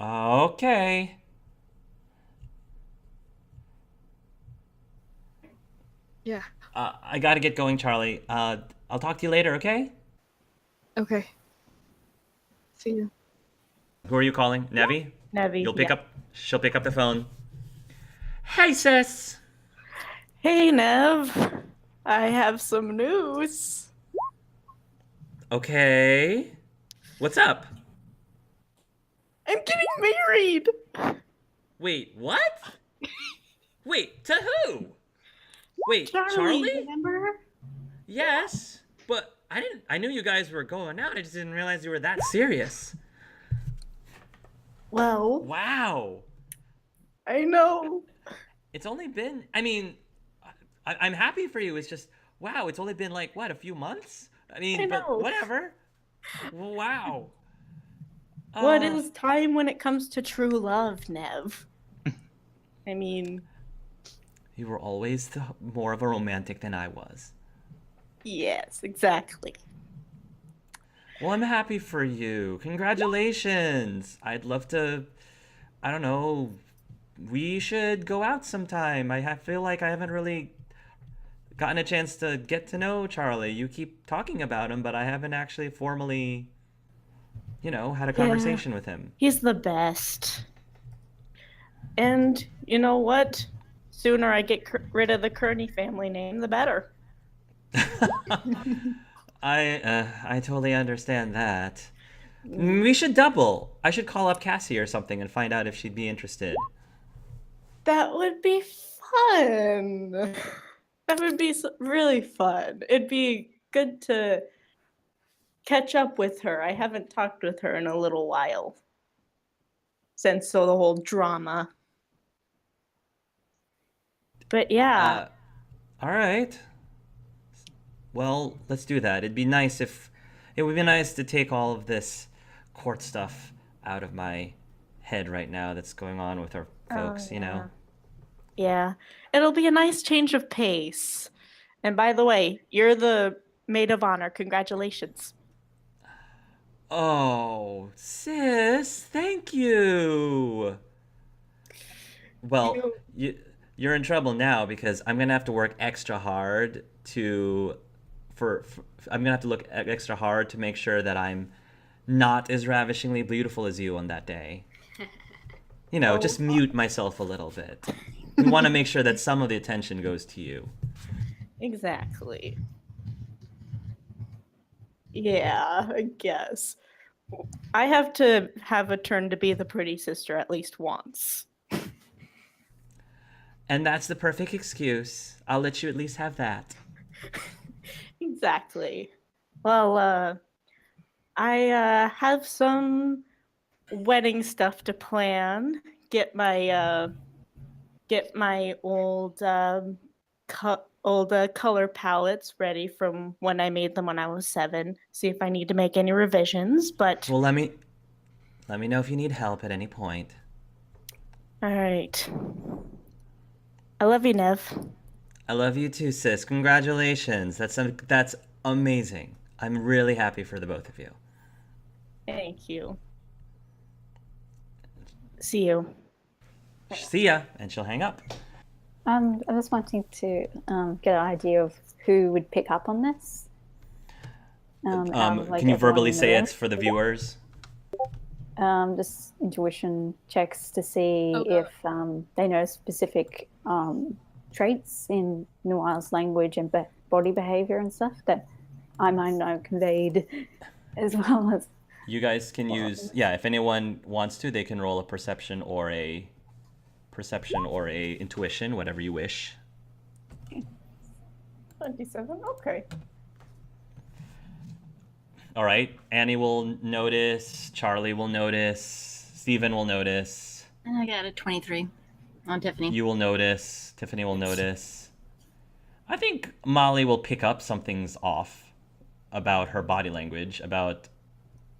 Okay. Yeah. I gotta get going, Charlie. I'll talk to you later, okay? Okay. See you. Who are you calling? Nevi? Nevi, You'll pick yeah. up. She'll pick up the phone. Hey, sis. Hey, Nev. I have some news. Okay. What's up? I'm getting married. Wait, what? Wait, to who? Wait, Charlie, Charlie? remember her? Yes, but I didn't. I knew you guys were going out. I just didn't realize you were that serious. Well, Wow. I know. It's only been. I mean, I'm happy for you. It's just wow. It's only been like what, a few months. I mean, I but know. whatever. Wow. What is time when it comes to true love, Nev? I mean, You were always more of a romantic than I was. yes, exactly. Well, I'm happy for you. Congratulations. I'd love to. I don't know. We should go out sometime. Feel like I haven't really gotten a chance to get to know Charlie. You keep talking about him, but I haven't actually formally, had a conversation with him. He's the best. And you know what? Sooner I get rid of the Kearney family name, the better. I totally understand that. We should double. I should call up Cassie or something and find out if she'd be interested. That would be fun. That would be really fun. It'd be good to catch up with her. I haven't talked with her in a little while. Since the whole drama. But yeah. All right. Well, let's do that. It would be nice to take all of this court stuff out of my head right now that's going on with our folks, you know? Yeah. It'll be a nice change of pace. And by the way, you're the maid of honor. Congratulations. Oh, sis, thank you. Well, you're in trouble now because I'm gonna have to work extra hard I'm gonna have to look extra hard to make sure that I'm not as ravishingly beautiful as you on that day. Just mute myself a little bit. We want to make sure that some of the attention goes to you. Exactly. Yeah, I guess. I have to have a turn to be the pretty sister at least once. And that's the perfect excuse. I'll let you at least have that. Exactly. Well, I have some wedding stuff to plan. Get my old color palettes ready from when I made them when I was 7. See if I need to make any revisions. But well, let me know if you need help at any point. All right. I love you, Nev. I love you too, sis. Congratulations. That's amazing. I'm really happy for the both of you. Thank you. See you. See ya. And she'll hang up. I was wanting to get an idea of who would pick up on this. Can you verbally say it for the viewers? Just intuition checks to see if they know specific traits in Noir's language and body behavior and stuff that I might know conveyed, as well as. You guys can use if anyone wants to, they can roll a perception or a intuition, whatever you wish. 27. Okay. All right. Annie will notice. Charlie will notice. Steven will notice. I got a 23 on Tiffany. You will notice. Tiffany will notice. I think Molly will pick up something's off about her body language, about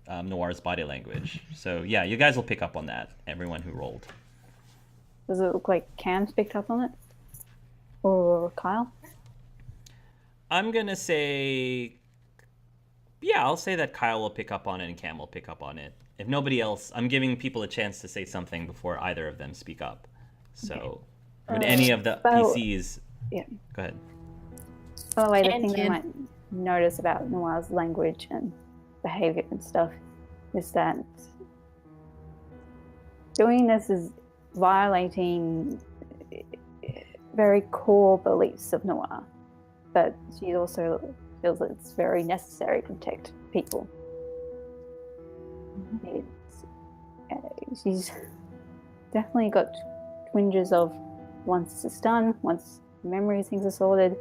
Noir's body language. So yeah, you guys will pick up on that. Everyone who rolled. Does it look like Cam's picked up on it? Or Kyle? I'm gonna say Yeah, I'll say that Kyle will pick up on it and Cam will pick up on it. If nobody else, I'm giving people a chance to say something before either of them speak up. So, would any of the PCs... Yeah. Go ahead. By the way, the And thing you Ken. might notice about Noir's language and behavior and stuff is that doing this is violating very core beliefs of Noir, but she also feels that it's very necessary to protect people. She's definitely got twinges of once this is done, once memories, things are sorted,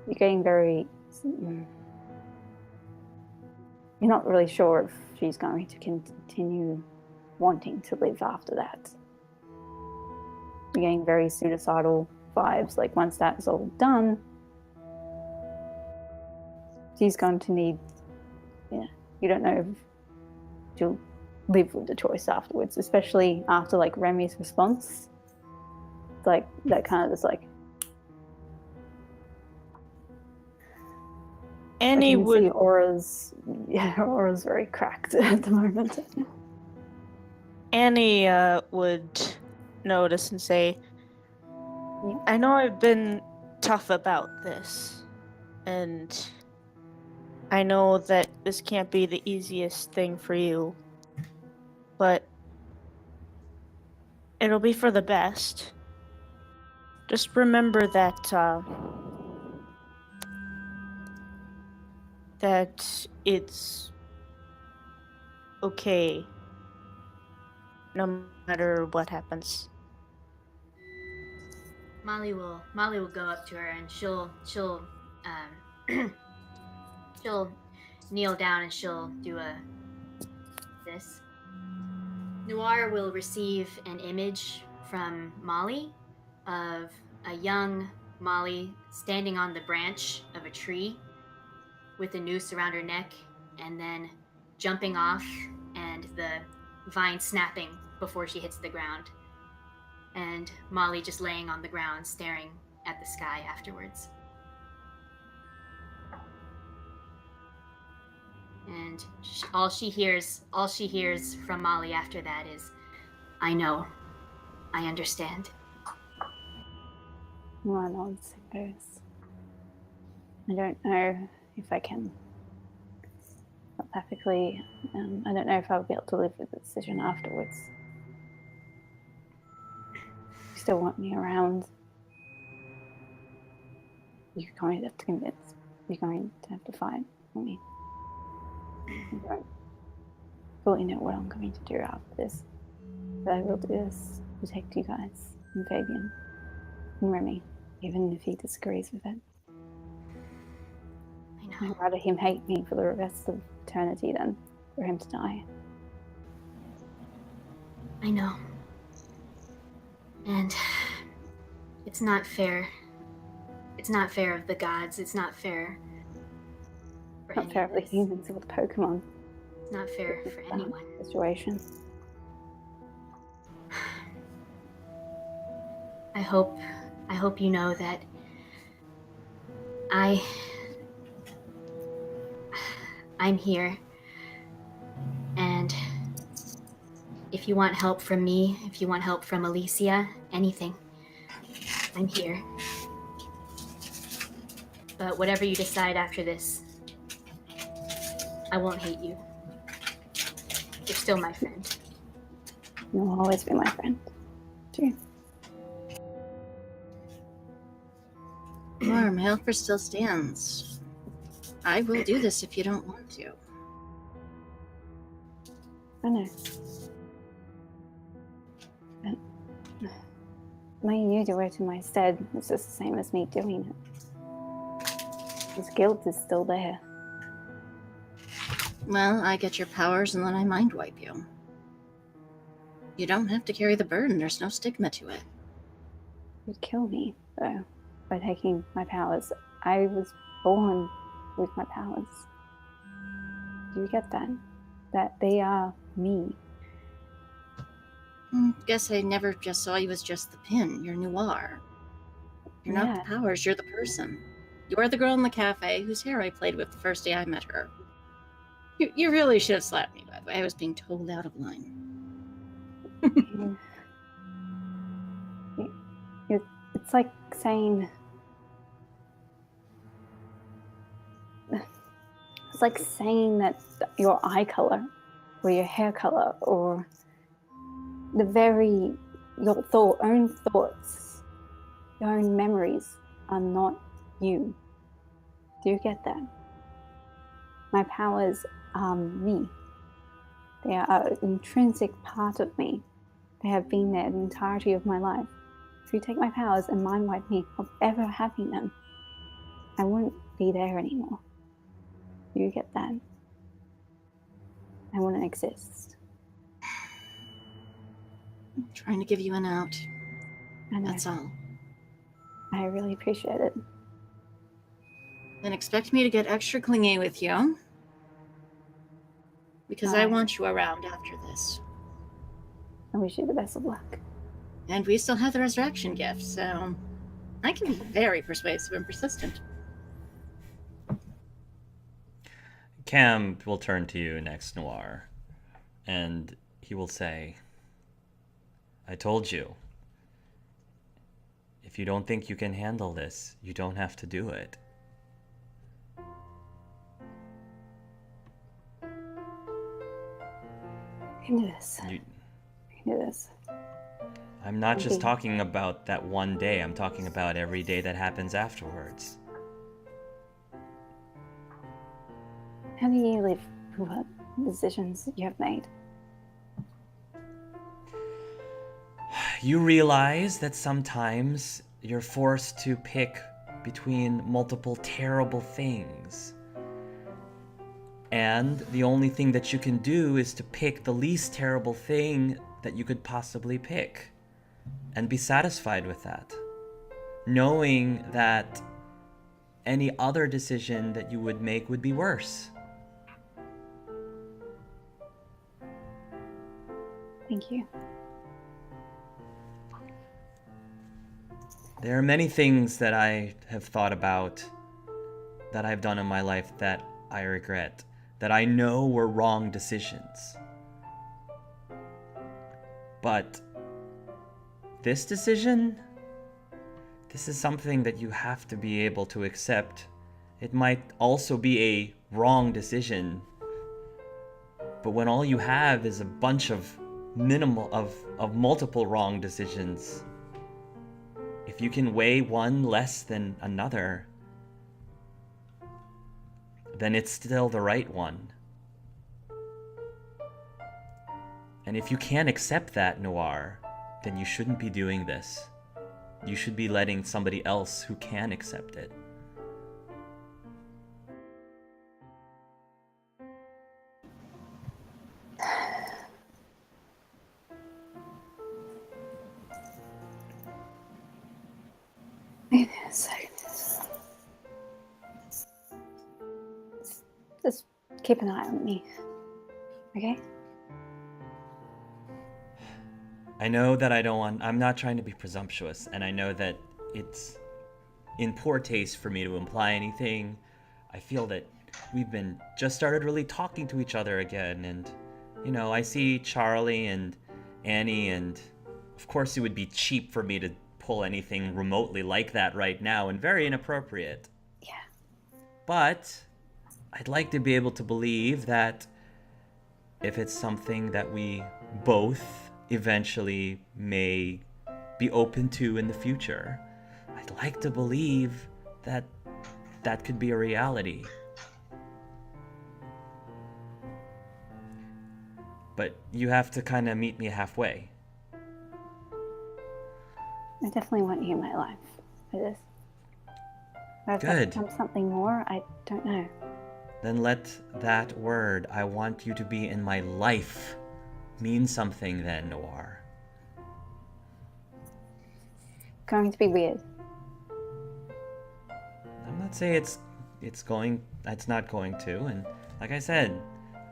you're getting very... You're not really sure if she's going to continue wanting to live after that. You're getting very suicidal vibes. Like, once that's all done, she's going to need... Yeah, you don't know if she'll live with the choice afterwards, especially after, like, Remy's response. It's like, that kind of just, like... Annie I can would see Aura's very cracked at the moment. Annie would notice and say, Yeah. I know I've been tough about this, and I know that this can't be the easiest thing for you, but it'll be for the best. Just remember that that it's okay no matter what happens. Molly will go up to her and she'll she'll kneel down and she'll do this. Noir will receive an image from Molly of a young Molly standing on the branch of a tree with a noose around her neck and then jumping off and the vine snapping before she hits the ground. And Molly just laying on the ground staring at the sky afterwards. And all she hears from Molly after that is, I know. I understand. Noir nods and goes, I don't know if I can telepathically, I don't know if I'll be able to live with the decision afterwards. You still want me around. You're going to have to convince. You're going to have to fight for me. I don't fully know what I'm going to do after this, but I will do this to protect you guys and Fabian and Remy, even if he disagrees with it. I know. I'd rather him hate me for the rest of eternity than for him to die. I know. And it's not fair. It's not fair of the gods. It's not fair for Not any fair of for the this. humans or the Pokemon It's not fair for anyone. situation. I hope you know that I'm here. And if you want help from me, if you want help from Alicia, anything, I'm here. But whatever you decide after this, I won't hate you. You're still my friend. You'll always be my friend, too. Or my offer still stands. I will do this if you don't want to. I know. But letting you do it in my stead is just the same as me doing it. His guilt is still there. Well, I get your powers and then I mind wipe you. You don't have to carry the burden. There's no stigma to it. You'd kill me, though, by taking my powers. I was born with my powers. Do you get that? That they are me. Guess I never just saw you as just the pin. You're Noir. You're not the powers, you're the person. You're the girl in the cafe whose hair I played with the first day I met her. You really should have slapped me, by the way. I was being told out of line. It's like saying... It's like saying that your eye color or your hair color or your own thoughts, your own memories are not you. Do you get that? My powers are me. They are an intrinsic part of me. They have been there the entirety of my life. If you take my powers and mind wipe me of ever having them, I wouldn't be there anymore. Do you get that? I wouldn't exist. I'm trying to give you an out. I know. That's all. I really appreciate it. Then expect me to get extra clingy with you. Because I want you around after this. I wish you the best of luck. And we still have the resurrection gift, so I can be very persuasive and persistent. Cam will turn to you next, Noir, and he will say, I told you. If you don't think you can handle this, you don't have to do it. I can do this. I can do this. I'm not just talking about that one day. I'm talking about every day that happens afterwards. How do you live with what decisions you have made? You realize that sometimes you're forced to pick between multiple terrible things. And the only thing that you can do is to pick the least terrible thing that you could possibly pick. And be satisfied with that. Knowing that any other decision that you would make would be worse. Thank you. There are many things that I have thought about, that I've done in my life that I regret, that I know were wrong decisions. But this decision, this is something that you have to be able to accept. It might also be a wrong decision, but when all you have is a bunch of multiple wrong decisions, if you can weigh one less than another, then it's still the right one. And if you can't accept that, Noir, then you shouldn't be doing this. You should be letting somebody else who can accept it. Wait a second. Just keep an eye on me. Okay? I know that I'm not trying to be presumptuous, and I know that it's in poor taste for me to imply anything. I feel that we've just started really talking to each other again, and, I see Charlie and Annie, and of course it would be cheap for me to pull anything remotely like that right now, and very inappropriate. Yeah. But I'd like to be able to believe that if it's something that we both eventually may be open to in the future, I'd like to believe that that could be a reality. But you have to kind of meet me halfway. I definitely want you in my life. If Good. become something more, I don't know. Then let that word, I want you to be in my life, mean something then, Noir. Going to be weird. I'm not saying it's not going to, and like I said,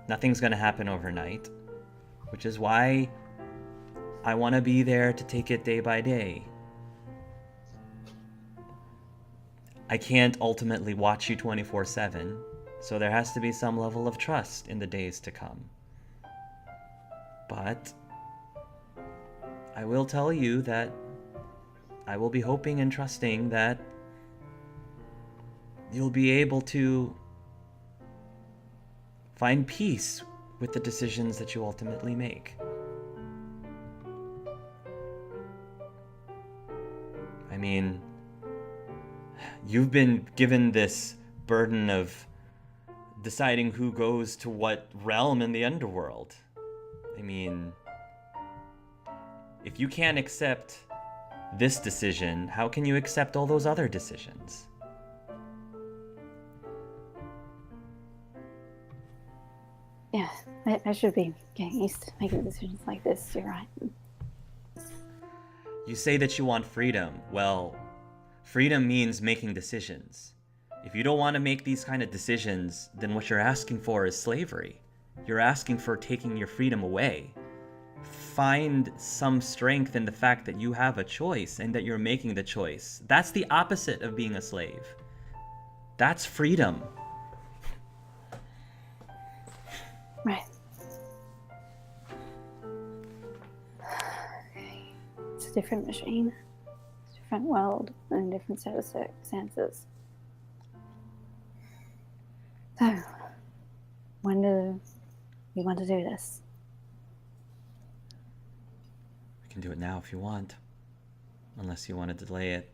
nothing's gonna happen overnight, which is why I want to be there to take it day by day. I can't ultimately watch you 24/7, so there has to be some level of trust in the days to come. But I will tell you that I will be hoping and trusting that you'll be able to find peace with the decisions that you ultimately make. I mean, you've been given this burden of deciding who goes to what realm in the underworld. I mean, if you can't accept this decision, how can you accept all those other decisions? Yeah, I should be getting used to making decisions like this. You're right. You say that you want freedom. Well, freedom means making decisions. If you don't want to make these kind of decisions, then what you're asking for is slavery. You're asking for taking your freedom away. Find some strength in the fact that you have a choice and that you're making the choice. That's the opposite of being a slave. That's freedom. Right. Okay. It's a different machine, it's a different world, and a different set of circumstances. So, when do you want to do this? We can do it now if you want, unless you want to delay it.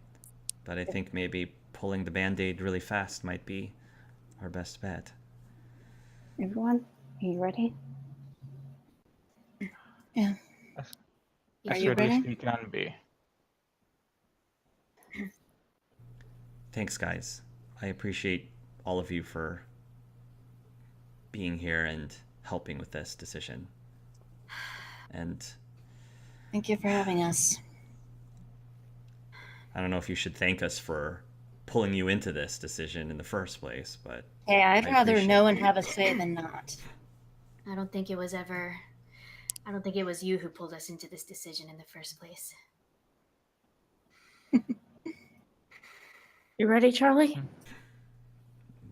But I think maybe pulling the Band-Aid really fast might be our best bet. Everyone, are you ready? Yeah. As you ready as ready? we can be. Thanks, guys. I appreciate all of you for being here and helping with this decision. And Thank you for having us. I don't know if you should thank us for pulling you into this decision in the first place, but Hey, I'd I rather appreciate know and have a say than not. I don't think it was you who pulled us into this decision in the first place. You ready, Charlie?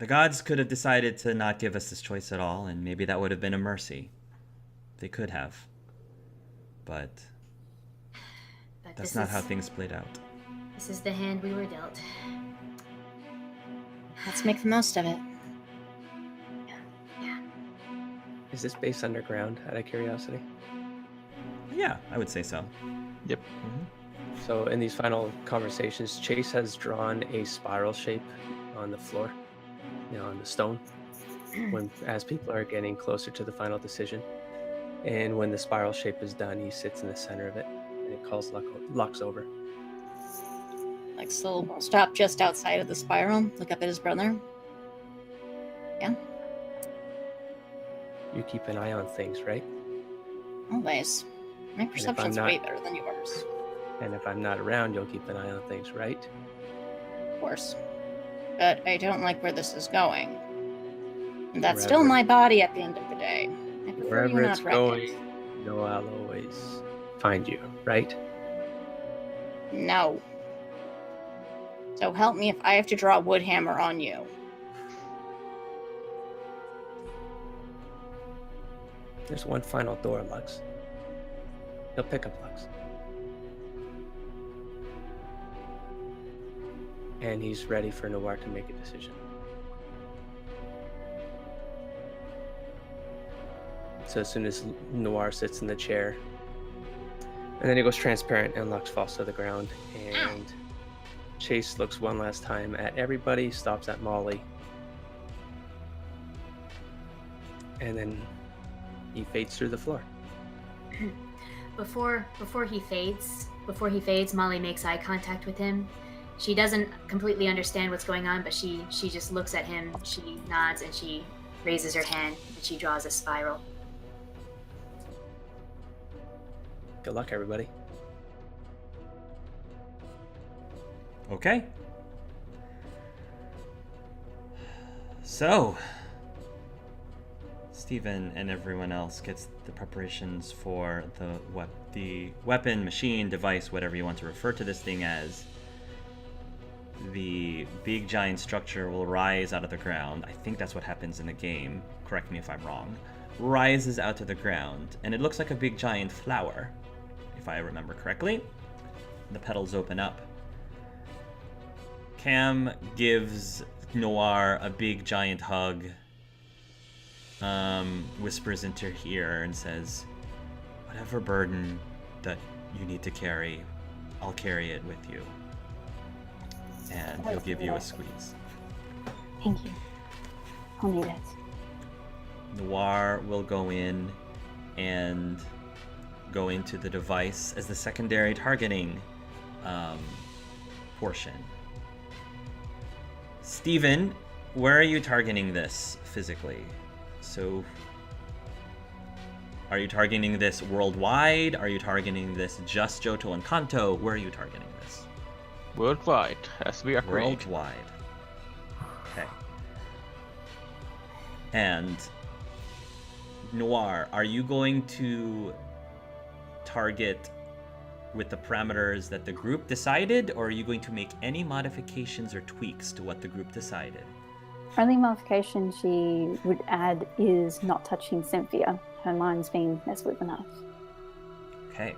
the gods could have decided to not give us this choice at all, and maybe that would have been a mercy. They could have. But that's not how things played out. This is the hand we were dealt. Let's make the most of it. Yeah. Is this base underground, out of curiosity? Yeah, I would say so. Yep. Mm-hmm. So in these final conversations, Chase has drawn a spiral shape on the floor, on the stone, as people are getting closer to the final decision. And when the spiral shape is done, he sits in the center of it, and it calls Lux over. Lex will stop just outside of the spiral, look up at his brother. Yeah? You keep an eye on things, right? Always. My perception's not- way better than yours. And if I'm not around, you'll keep an eye on things, right? Of course. But I don't like where this is going. And that's still Wherever- my body at the end of the day. I prefer Wherever you it's not wreck going, it. I'll always find you, right? No. So help me if I have to draw a wood hammer on you. There's one final door, Lux. He'll pick up Lux. And he's ready for Noir to make a decision. So as soon as Noir sits in the chair, and then he goes transparent and Lux falls to the ground, and Chase looks one last time at everybody, stops at Molly, and then he fades through the floor. Before he fades, Molly makes eye contact with him. She doesn't completely understand what's going on, but she just looks at him, she nods, and she raises her hand, and she draws a spiral. Good luck, everybody. Okay. So, Steven and everyone else gets the preparations for the weapon, machine, device, whatever you want to refer to this thing as. The a big giant structure will rise out of the ground. I think that's what happens in the game. Correct me if I'm wrong. Rises out of the ground, and it looks like a big giant flower, if I remember correctly. The petals open up. Cam gives Noir a big giant hug, whispers into her ear and says, "Whatever burden that you need to carry, I'll carry it with you." And he'll give you a squeeze. Thank you. I'll need it. Noir will go in and go into the device as the secondary targeting portion. Steven, where are you targeting this physically? So, are you targeting this worldwide? Are you targeting this just Johto and Kanto? Where are you targeting this? Worldwide, as we are created. Worldwide. Okay. And Noir, are you going to target with the parameters that the group decided, or are you going to make any modifications or tweaks to what the group decided? Only modification she would add is not touching Cynthia. Her mind's been messed with enough. Okay.